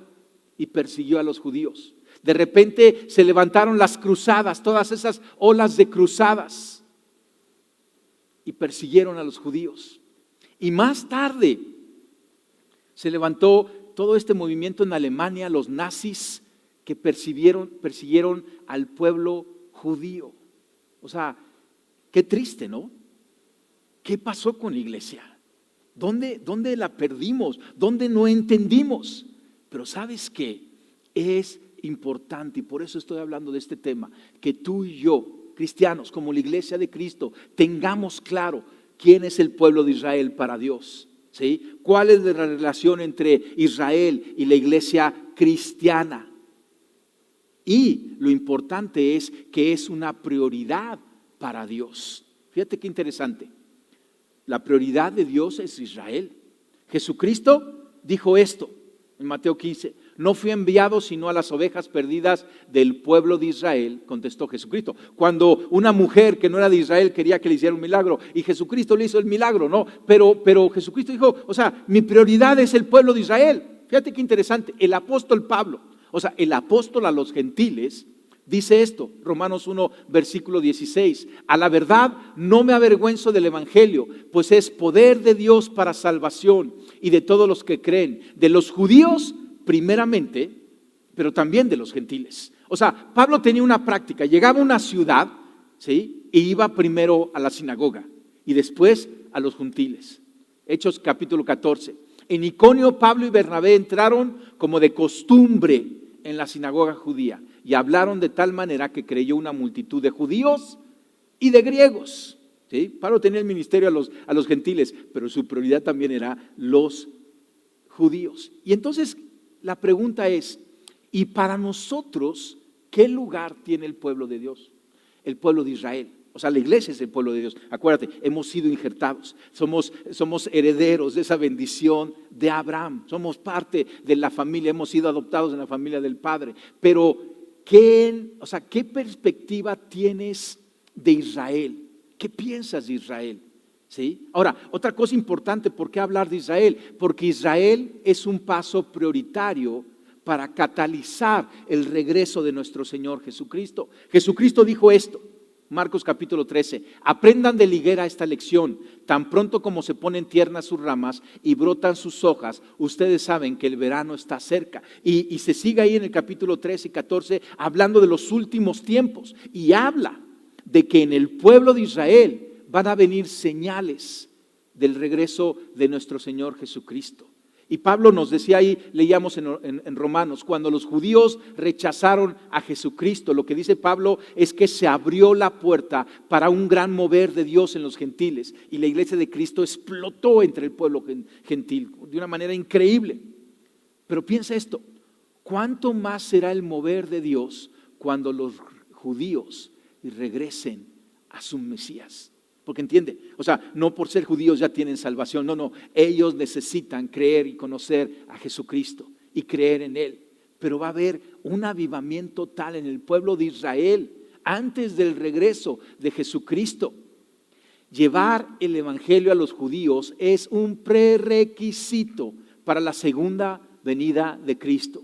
y persiguió a los judíos. De repente se levantaron las cruzadas, todas esas olas de cruzadas, y persiguieron a los judíos. Y más tarde se levantó todo este movimiento en Alemania, los nazis que persiguieron al pueblo judío. Qué triste, ¿no? ¿Qué pasó con la iglesia? ¿Dónde la perdimos? ¿Dónde no entendimos? Pero ¿sabes qué? Es importante, y por eso estoy hablando de este tema, que tú y yo, cristianos, como la iglesia de Cristo, tengamos claro quién es el pueblo de Israel para Dios, ¿sí? ¿Cuál es la relación entre Israel y la iglesia cristiana? Y lo importante es que es una prioridad para Dios. Fíjate qué interesante. La prioridad de Dios es Israel. Jesucristo dijo esto en Mateo 15. No fui enviado sino a las ovejas perdidas del pueblo de Israel, contestó Jesucristo. Cuando una mujer que no era de Israel quería que le hiciera un milagro y Jesucristo le hizo el milagro, no, pero Jesucristo dijo, mi prioridad es el pueblo de Israel. Fíjate qué interesante, el apóstol Pablo, el apóstol a los gentiles, dice esto, Romanos 1, versículo 16, a la verdad no me avergüenzo del evangelio, pues es poder de Dios para salvación y de todos los que creen, de los judíos primeramente, pero también de los gentiles. Pablo tenía una práctica, llegaba a una ciudad, ¿sí? E iba primero a la sinagoga y después a los gentiles. Hechos capítulo 14. En Iconio, Pablo y Bernabé entraron como de costumbre en la sinagoga judía y hablaron de tal manera que creyó una multitud de judíos y de griegos. ¿Sí? Pablo tenía el ministerio a los gentiles, pero su prioridad también era los judíos. Y entonces la pregunta es, ¿y para nosotros qué lugar tiene el pueblo de Dios? El pueblo de Israel. La iglesia es el pueblo de Dios. Acuérdate, hemos sido injertados. Somos herederos de esa bendición de Abraham. Somos parte de la familia, hemos sido adoptados en la familia del Padre. Pero, ¿qué perspectiva tienes de Israel? ¿Qué piensas de Israel? ¿Sí? Ahora, otra cosa importante, ¿por qué hablar de Israel? Porque Israel es un paso prioritario para catalizar el regreso de nuestro Señor Jesucristo. Jesucristo dijo esto, Marcos capítulo 13, aprendan de la higuera esta lección, tan pronto como se ponen tiernas sus ramas y brotan sus hojas, ustedes saben que el verano está cerca. Y se sigue ahí en el capítulo 13 y 14 hablando de los últimos tiempos y habla de que en el pueblo de Israel van a venir señales del regreso de nuestro Señor Jesucristo. Y Pablo nos decía ahí, leíamos en Romanos, cuando los judíos rechazaron a Jesucristo, lo que dice Pablo es que se abrió la puerta para un gran mover de Dios en los gentiles. Y la iglesia de Cristo explotó entre el pueblo gentil de una manera increíble. Pero piensa esto, ¿cuánto más será el mover de Dios cuando los judíos regresen a su Mesías? Porque entiende, o sea, no por ser judíos ya tienen salvación, no, ellos necesitan creer y conocer a Jesucristo y creer en Él. Pero va a haber un avivamiento tal en el pueblo de Israel antes del regreso de Jesucristo. Llevar el evangelio a los judíos es un prerequisito para la segunda venida de Cristo.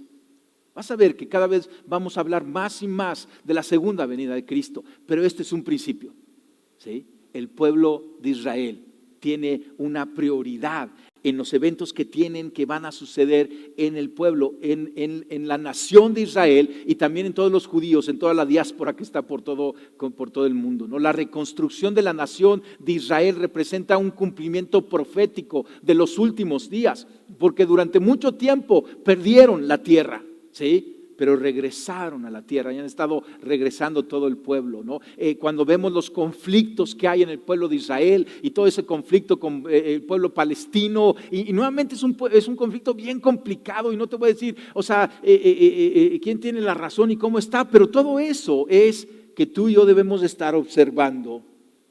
Vas a ver que cada vez vamos a hablar más y más de la segunda venida de Cristo, pero este es un principio, ¿sí? El pueblo de Israel tiene una prioridad en los eventos que van a suceder en el pueblo, en la nación de Israel y también en todos los judíos, en toda la diáspora que está por todo el mundo, ¿no? La reconstrucción de la nación de Israel representa un cumplimiento profético de los últimos días, porque durante mucho tiempo perdieron la tierra, ¿sí? Pero regresaron a la tierra y han estado regresando todo el pueblo, ¿no? Cuando vemos los conflictos que hay en el pueblo de Israel y todo ese conflicto con el pueblo palestino, y nuevamente es un conflicto bien complicado y no te voy a decir, o sea, quién tiene la razón y cómo está, pero todo eso es que tú y yo debemos estar observando,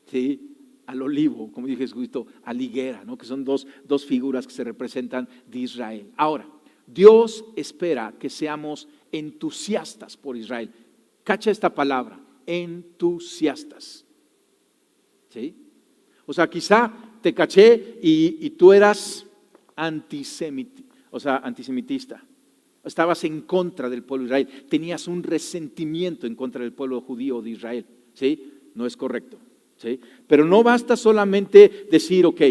¿sí? Al olivo, como dije Jesucristo, a la higuera, ¿no? Que son dos figuras que se representan de Israel. Ahora, Dios espera que seamos entusiastas por Israel. Cacha esta palabra, entusiastas. ¿Sí? O sea, quizá te caché y tú eras antisemitista. Estabas en contra del pueblo de Israel. Tenías un resentimiento en contra del pueblo judío de Israel. ¿Sí? No es correcto. ¿Sí? Pero no basta solamente decir, ok,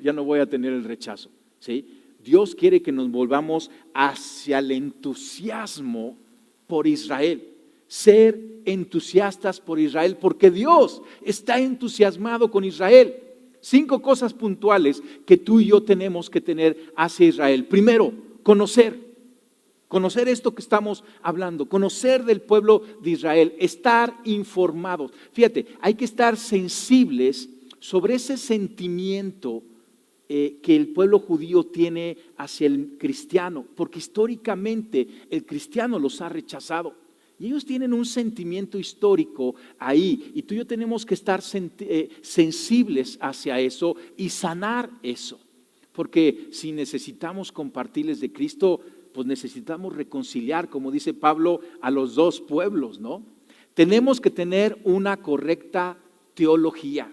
ya no voy a tener el rechazo. ¿Sí? Dios quiere que nos volvamos hacia el entusiasmo por Israel. Ser entusiastas por Israel, porque Dios está entusiasmado con Israel. 5 cosas puntuales que tú y yo tenemos que tener hacia Israel. Primero, conocer esto que estamos hablando, conocer del pueblo de Israel, estar informados. Fíjate, hay que estar sensibles sobre ese sentimiento que el pueblo judío tiene hacia el cristiano, porque históricamente el cristiano los ha rechazado. Y ellos tienen un sentimiento histórico ahí, y tú y yo tenemos que estar sensibles hacia eso y sanar eso. Porque si necesitamos compartirles de Cristo, pues necesitamos reconciliar, como dice Pablo, a los dos pueblos, ¿no? Tenemos que tener una correcta teología.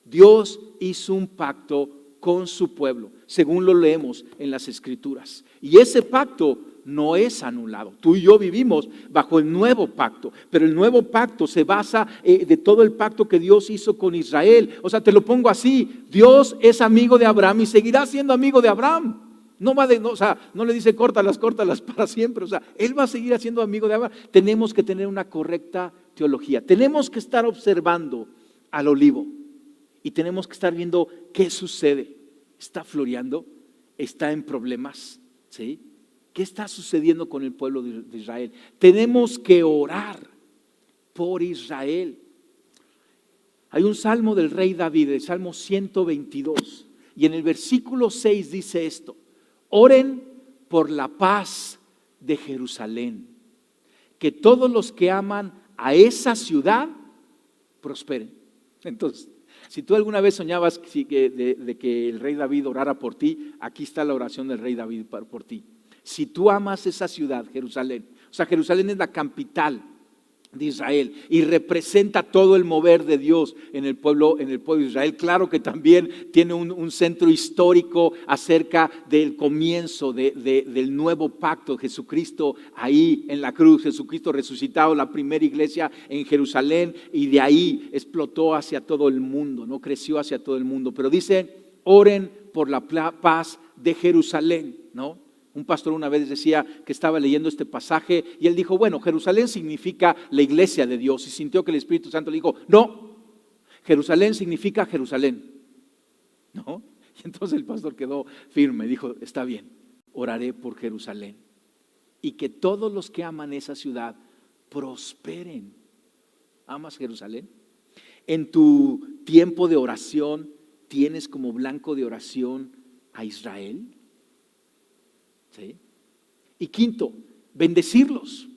Dios hizo un pacto con su pueblo, según lo leemos en las Escrituras. Y ese pacto no es anulado. Tú y yo vivimos bajo el nuevo pacto, pero el nuevo pacto se basa de todo el pacto que Dios hizo con Israel. O sea, te lo pongo así, Dios es amigo de Abraham y seguirá siendo amigo de Abraham. No le dice córtalas para siempre. O sea, Él va a seguir siendo amigo de Abraham. Tenemos que tener una correcta teología. Tenemos que estar observando al olivo. Y tenemos que estar viendo qué sucede. ¿Está floreando? ¿Está en problemas? ¿Sí? ¿Qué está sucediendo con el pueblo de Israel? Tenemos que orar por Israel. Hay un salmo del rey David, el Salmo 122. Y en el versículo 6 dice esto: oren por la paz de Jerusalén. Que todos los que aman a esa prosperen. Entonces, si tú alguna vez soñabas de que el rey David orara por ti, aquí está la oración del rey David por ti. Si tú amas esa ciudad, Jerusalén, o sea, Jerusalén es la capital de Israel y representa todo el mover de Dios en el pueblo de Israel. Claro que también tiene un centro histórico acerca del comienzo del nuevo pacto. Jesucristo ahí en la cruz, Jesucristo resucitado, la primera iglesia en Jerusalén, y de ahí explotó hacia todo el mundo, no creció hacia todo el mundo. Pero dice, oren por la paz de Jerusalén, ¿no? Un pastor una vez decía que estaba leyendo este pasaje y él dijo, bueno, Jerusalén significa la iglesia de Dios, y sintió que el Espíritu Santo le dijo, no, Jerusalén significa Jerusalén, ¿no? Y entonces el pastor quedó firme, dijo, está bien, oraré por Jerusalén y que todos los que aman esa ciudad prosperen. ¿Amas Jerusalén? En tu tiempo de oración, ¿tienes como blanco de oración a Israel? ¿Sí? Y quinto, bendecirlos.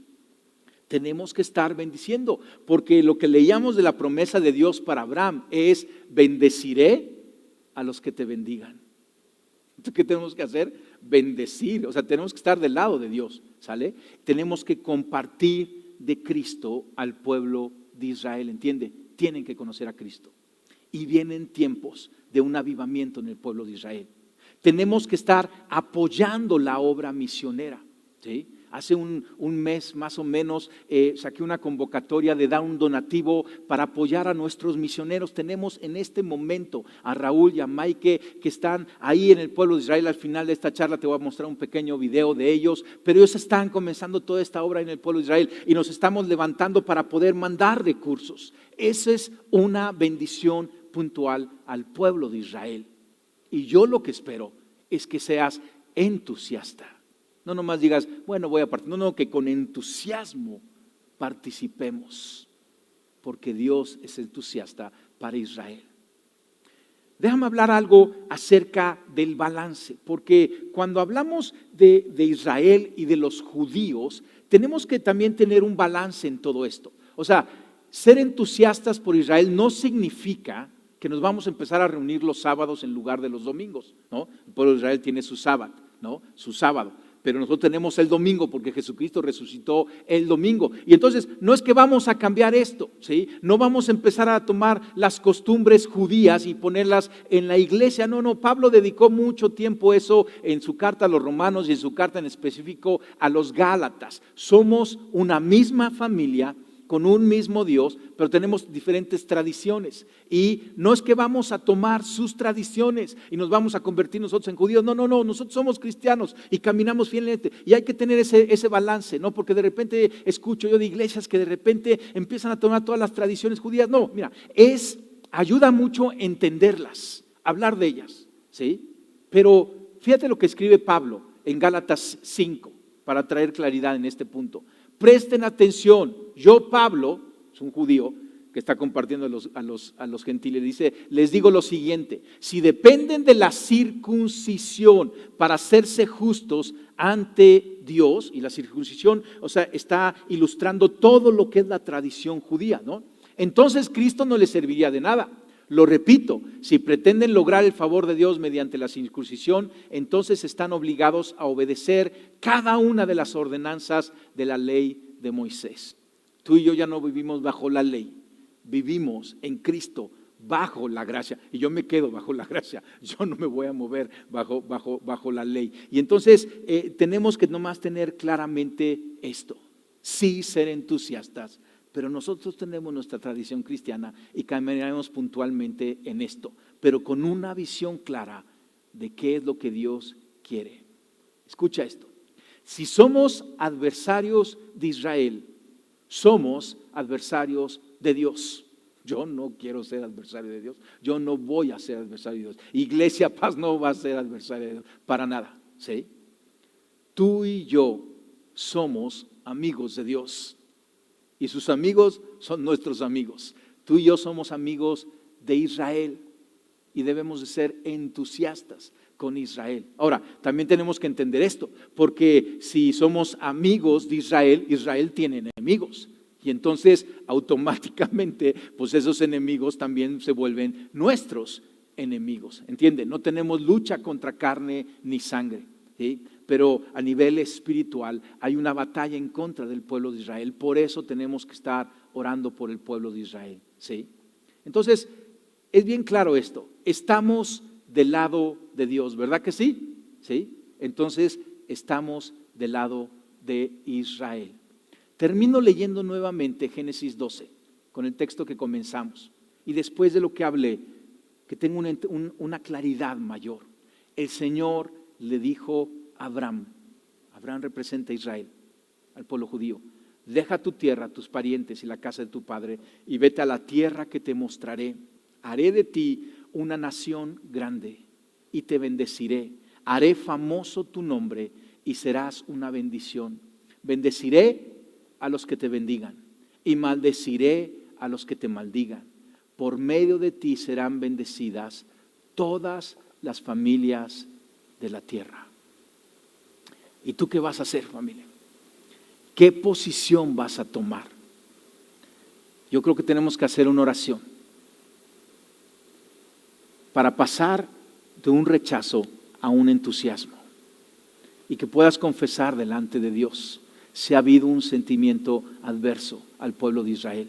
Tenemos que estar bendiciendo, porque lo que leíamos de la promesa de Dios para Abraham es, bendeciré a los que te bendigan. Entonces, ¿qué tenemos que hacer? Bendecir, o sea, tenemos que estar del lado de Dios, ¿sale? Tenemos que compartir de Cristo al pueblo de Israel, ¿entiende? Tienen que conocer a Cristo. Y vienen tiempos de un avivamiento en el pueblo de Israel. Tenemos que estar apoyando la obra misionera, ¿sí? Hace un mes más o menos saqué una convocatoria de dar un donativo para apoyar a nuestros misioneros. Tenemos en este momento a Raúl y a Maike que están ahí en el pueblo de Israel. Al final de esta charla te voy a mostrar un pequeño video de ellos, pero ellos están comenzando toda esta obra en el pueblo de Israel y nos estamos levantando para poder mandar recursos. Esa es una bendición puntual al pueblo de Israel. Y yo lo que espero es que seas entusiasta. No nomás digas, bueno, voy a participar. No, que con entusiasmo participemos, porque Dios es entusiasta para Israel. Déjame hablar algo acerca del balance, porque cuando hablamos de Israel y de los judíos, tenemos que también tener un balance en todo esto. O sea, ser entusiastas por Israel no significa que nos vamos a empezar a reunir los sábados en lugar de los domingos, ¿no? El pueblo de Israel tiene su sábado, ¿no? Su sábado, pero nosotros tenemos el domingo porque Jesucristo resucitó el domingo. Y entonces no es que vamos a cambiar esto, ¿sí? No vamos a empezar a tomar las costumbres judías y ponerlas en la iglesia. No, Pablo dedicó mucho tiempo eso en su carta a los romanos y en su carta en específico a los gálatas. Somos una misma familia con un mismo Dios, pero tenemos diferentes tradiciones. Y no es que vamos a tomar sus tradiciones y nos vamos a convertir nosotros en judíos. No, nosotros somos cristianos y caminamos fielmente. Y hay que tener ese balance, ¿no? Porque de repente escucho yo de iglesias que de repente empiezan a tomar todas las tradiciones judías. No, mira, ayuda mucho entenderlas, hablar de ellas, ¿sí? Pero fíjate lo que escribe Pablo en Gálatas 5 para traer claridad en este punto. Presten atención, yo Pablo, es un judío que está compartiendo a los gentiles, dice, les digo lo siguiente, si dependen de la circuncisión para hacerse justos ante Dios, y la circuncisión, o sea, está ilustrando todo lo que es la tradición judía, ¿no? Entonces Cristo no les serviría de nada. Lo repito, si pretenden lograr el favor de Dios mediante la circuncisión, entonces están obligados a obedecer cada una de las ordenanzas de la ley de Moisés. Tú y yo ya no vivimos bajo la ley, vivimos en Cristo bajo la gracia. Y yo me quedo bajo la gracia, yo no me voy a mover bajo la ley. Y entonces tenemos que nomás tener claramente esto, sí ser entusiastas. Pero nosotros tenemos nuestra tradición cristiana y caminaremos puntualmente en esto, pero con una visión clara de qué es lo que Dios quiere. Escucha esto, si somos adversarios de Israel, somos adversarios de Dios. Yo no quiero ser adversario de Dios, yo no voy a ser adversario de Dios. Iglesia Paz no va a ser adversario de Dios, para nada, ¿sí? Tú y yo somos amigos de Dios. Y sus amigos son nuestros amigos. Tú y yo somos amigos de Israel y debemos de ser entusiastas con Israel. Ahora, también tenemos que entender esto, porque si somos amigos de Israel, Israel tiene enemigos. Y entonces automáticamente, pues esos enemigos también se vuelven nuestros enemigos. ¿Entienden? No tenemos lucha contra carne ni sangre, ¿sí? pero a nivel espiritual hay una batalla en contra del pueblo de Israel. Por eso tenemos que estar orando por el pueblo de Israel, ¿sí? Entonces, es bien claro esto, estamos del lado de Dios, ¿verdad que sí? ¿Sí? Entonces, estamos del lado de Israel. Termino leyendo nuevamente Génesis 12, con el texto que comenzamos. Y después de lo que hablé, que tengo una claridad mayor. El Señor le dijo a Abraham representa a Israel, al pueblo judío: deja tu tierra, tus parientes y la casa de tu padre, y vete a la tierra que te mostraré. Haré de ti una nación grande y te bendeciré. Haré famoso tu nombre y serás una bendición. Bendeciré a los que te bendigan y maldeciré a los que te maldigan. Por medio de ti serán bendecidas todas las familias de la tierra. ¿Y tú qué vas a hacer, familia? ¿Qué posición vas a tomar? Yo creo que tenemos que hacer una oración para pasar de un rechazo a un entusiasmo y que puedas confesar delante de Dios si ha habido un sentimiento adverso al pueblo de Israel,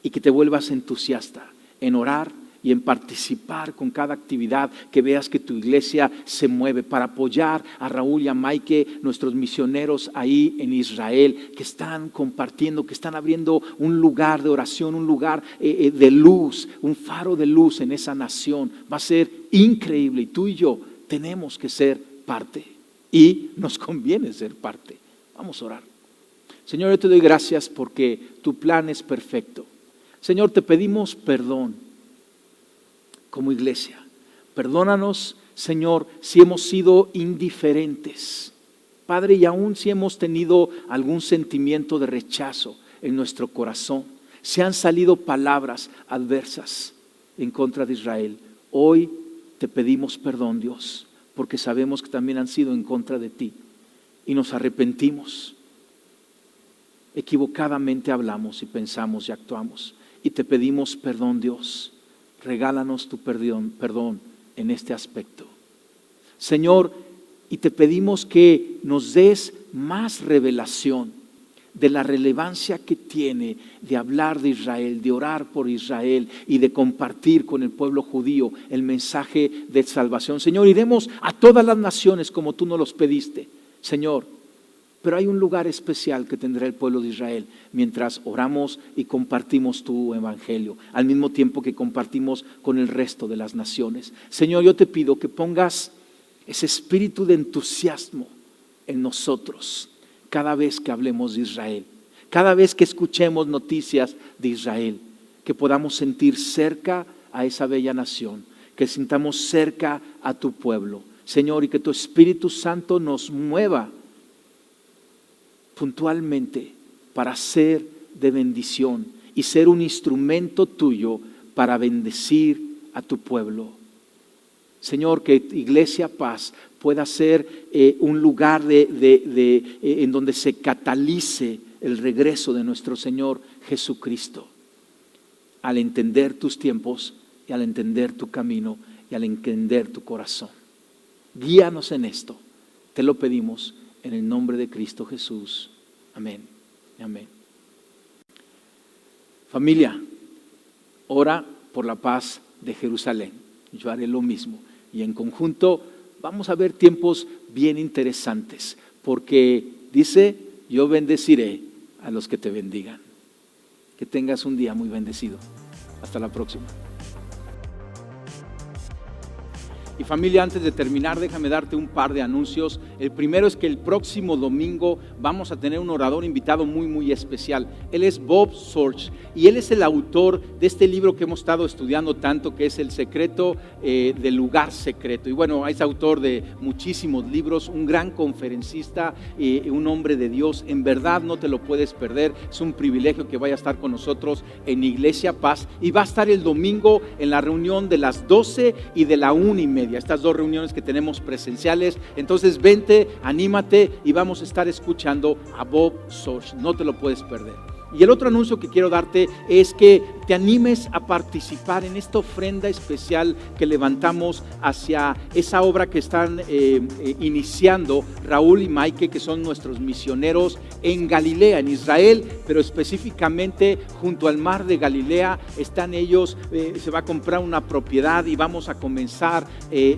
y que te vuelvas entusiasta en orar y en participar con cada actividad, que veas que tu iglesia se mueve para apoyar a Raúl y a Maike, nuestros misioneros ahí en Israel, que están compartiendo, que están abriendo un lugar de oración, un lugar de luz, un faro de luz en esa nación. Va a ser increíble y tú y yo tenemos que ser parte y nos conviene ser parte. Vamos a orar. Señor, yo te doy gracias porque tu plan es perfecto. Señor, te pedimos perdón como iglesia. Perdónanos, Señor, si hemos sido indiferentes, Padre, y aún si hemos tenido algún sentimiento de rechazo en nuestro corazón, si han salido palabras adversas en contra de Israel. Hoy te pedimos perdón, Dios, porque sabemos que también han sido en contra de ti y nos arrepentimos. Equivocadamente hablamos y pensamos y actuamos. Y te pedimos perdón, Dios. Regálanos tu perdón en este aspecto. Señor, y te pedimos que nos des más revelación de la relevancia que tiene de hablar de Israel, de orar por Israel y de compartir con el pueblo judío el mensaje de salvación. Señor, iremos a todas las naciones como tú nos los pediste, Señor. Pero hay un lugar especial que tendrá el pueblo de Israel mientras oramos y compartimos tu evangelio, al mismo tiempo que compartimos con el resto de las naciones. Señor, yo te pido que pongas ese espíritu de entusiasmo en nosotros cada vez que hablemos de Israel, cada vez que escuchemos noticias de Israel, que podamos sentir cerca a esa bella nación, que sintamos cerca a tu pueblo, Señor, y que tu Espíritu Santo nos mueva puntualmente para ser de bendición y ser un instrumento tuyo para bendecir a tu pueblo. Señor, que Iglesia Paz pueda ser un lugar en donde se catalice el regreso de nuestro Señor Jesucristo, al entender tus tiempos y al entender tu camino y al entender tu corazón. Guíanos en esto, te lo pedimos en el nombre de Cristo Jesús. Amén. Amén. Familia, ora por la paz de Jerusalén. Yo haré lo mismo. Y en conjunto vamos a ver tiempos bien interesantes. Porque dice, yo bendeciré a los que te bendigan. Que tengas un día muy bendecido. Hasta la próxima. Y familia, antes de terminar, déjame darte un par de anuncios. El primero es que el próximo domingo vamos a tener un orador invitado muy especial. Él es Bob Sorge y él es el autor de este libro que hemos estado estudiando tanto, que es El secreto del lugar secreto. Y bueno, es autor de muchísimos libros, un gran conferencista, un hombre de Dios. En verdad no te lo puedes perder. Es un privilegio que vaya a estar con nosotros en Iglesia Paz y va a estar el domingo en la reunión de las 12 y de la 1:30. Estas dos reuniones que tenemos presenciales. Entonces vente, anímate y vamos a estar escuchando a Bob Sorge. No te lo puedes perder. Y el otro anuncio que quiero darte es que te animes a participar en esta ofrenda especial que levantamos hacia esa obra que están iniciando Raúl y Maike, que son nuestros misioneros en Galilea, en Israel, pero específicamente junto al mar de Galilea están ellos. Se va a comprar una propiedad y vamos a comenzar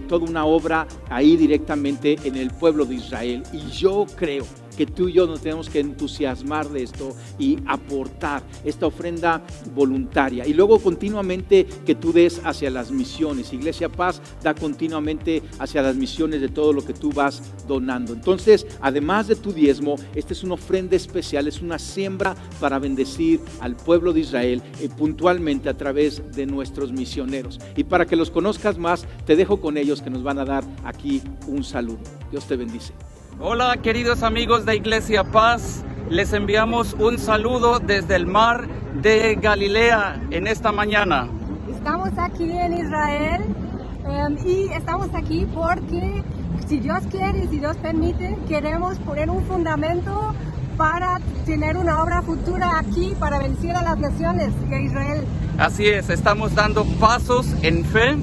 toda una obra ahí directamente en el pueblo de Israel. Y yo creo que tú y yo nos tenemos que entusiasmar de esto y aportar esta ofrenda voluntaria. Y luego continuamente que tú des hacia las misiones. Iglesia Paz da continuamente hacia las misiones de todo lo que tú vas donando. Entonces, además de tu diezmo, esta es una ofrenda especial, es una siembra para bendecir al pueblo de Israel puntualmente a través de nuestros misioneros. Y para que los conozcas más, te dejo con ellos que nos van a dar aquí un saludo. Dios te bendice. Hola queridos amigos de Iglesia Paz, les enviamos un saludo desde el mar de Galilea en esta mañana. Estamos aquí en Israel y estamos aquí porque si Dios quiere y si Dios permite, queremos poner un fundamento para tener una obra futura aquí para bendecir a las naciones de Israel. Así es, estamos dando pasos en fe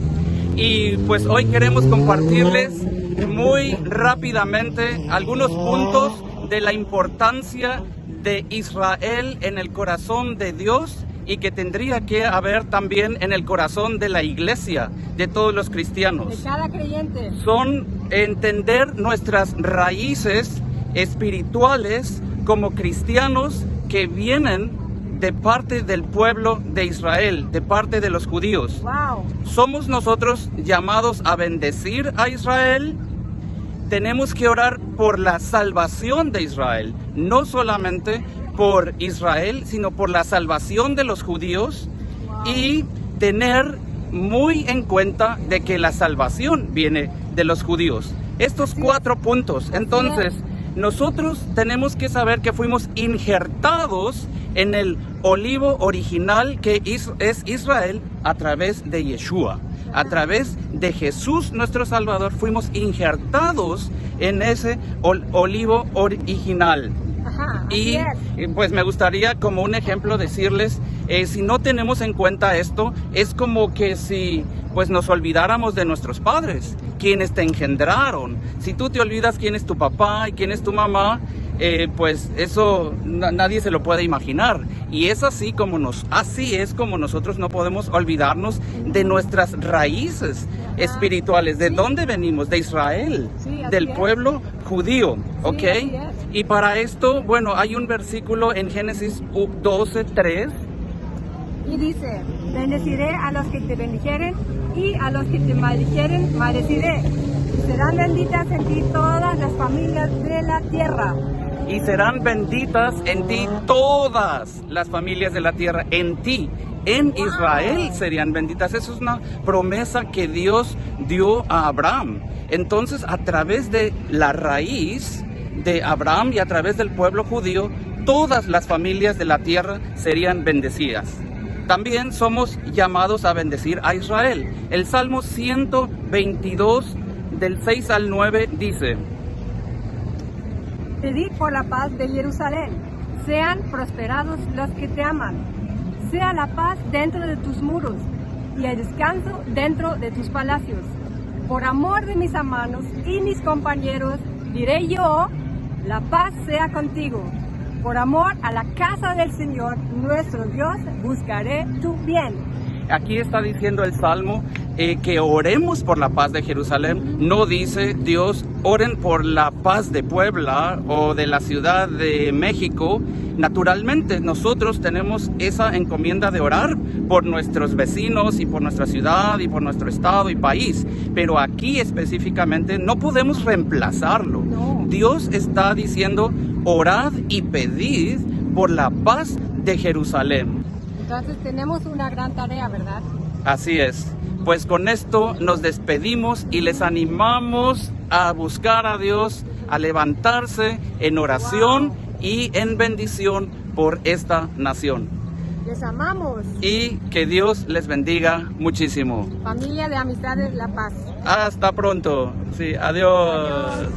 y pues hoy queremos compartirles muy rápidamente algunos puntos de la importancia de Israel en el corazón de Dios y que tendría que haber también en el corazón de la iglesia, de todos los cristianos. De cada creyente. Son entender nuestras raíces espirituales como cristianos que vienen de parte del pueblo de Israel, de parte de los judíos. Wow. Somos nosotros llamados a bendecir a Israel. Tenemos que orar por la salvación de Israel, no solamente por Israel, sino por la salvación de los judíos. Wow. Y tener muy en cuenta de que la salvación viene de los judíos. Estos 4 puntos. Entonces, nosotros tenemos que saber que fuimos injertados en el olivo original que es Israel a través de Yeshua. A través de Jesús nuestro Salvador fuimos injertados en ese olivo original. Ajá, y pues me gustaría como un ejemplo decirles, si no tenemos en cuenta esto, es como que si pues nos olvidáramos de nuestros padres, quienes te engendraron. Si tú te olvidas quién es tu papá y quién es tu mamá, pues eso nadie se lo puede imaginar. Y es así es como nosotros no podemos olvidarnos de nuestras raíces espirituales. ¿De dónde venimos? De Israel, del pueblo judío, ¿ok? Y para esto, bueno, hay un versículo en Génesis 12:3. Y dice, bendeciré a los que te bendijeren y a los que te maldijeren, maldeciré. Serán benditas en ti todas las familias de la tierra. Y serán benditas en ti todas las familias de la tierra. En ti, en Israel serían benditas. Eso es una promesa que Dios dio a Abraham. Entonces, a través de la raíz de Abraham y a través del pueblo judío, todas las familias de la tierra serían bendecidas. También somos llamados a bendecir a Israel. El Salmo 122, del 6 al 9, dice: Pedid por la paz de Jerusalén, sean prosperados los que te aman. Sea la paz dentro de tus muros y el descanso dentro de tus palacios. Por amor de mis hermanos y mis compañeros, diré yo, la paz sea contigo. Por amor a la casa del Señor, nuestro Dios, buscaré tu bien. Aquí está diciendo el Salmo que oremos por la paz de Jerusalén. No dice Dios, oren por la paz de Puebla o de la Ciudad de México. Naturalmente, nosotros tenemos esa encomienda de orar por nuestros vecinos y por nuestra ciudad y por nuestro estado y país. Pero aquí específicamente no podemos reemplazarlo. No. Dios está diciendo, orad y pedid por la paz de Jerusalén. Entonces tenemos una gran tarea, ¿verdad? Así es. Pues con esto nos despedimos y les animamos a buscar a Dios, a levantarse en oración y en bendición por esta nación. Les amamos. Y que Dios les bendiga muchísimo. Familia de Amistades La Paz. Hasta pronto. Sí, adiós.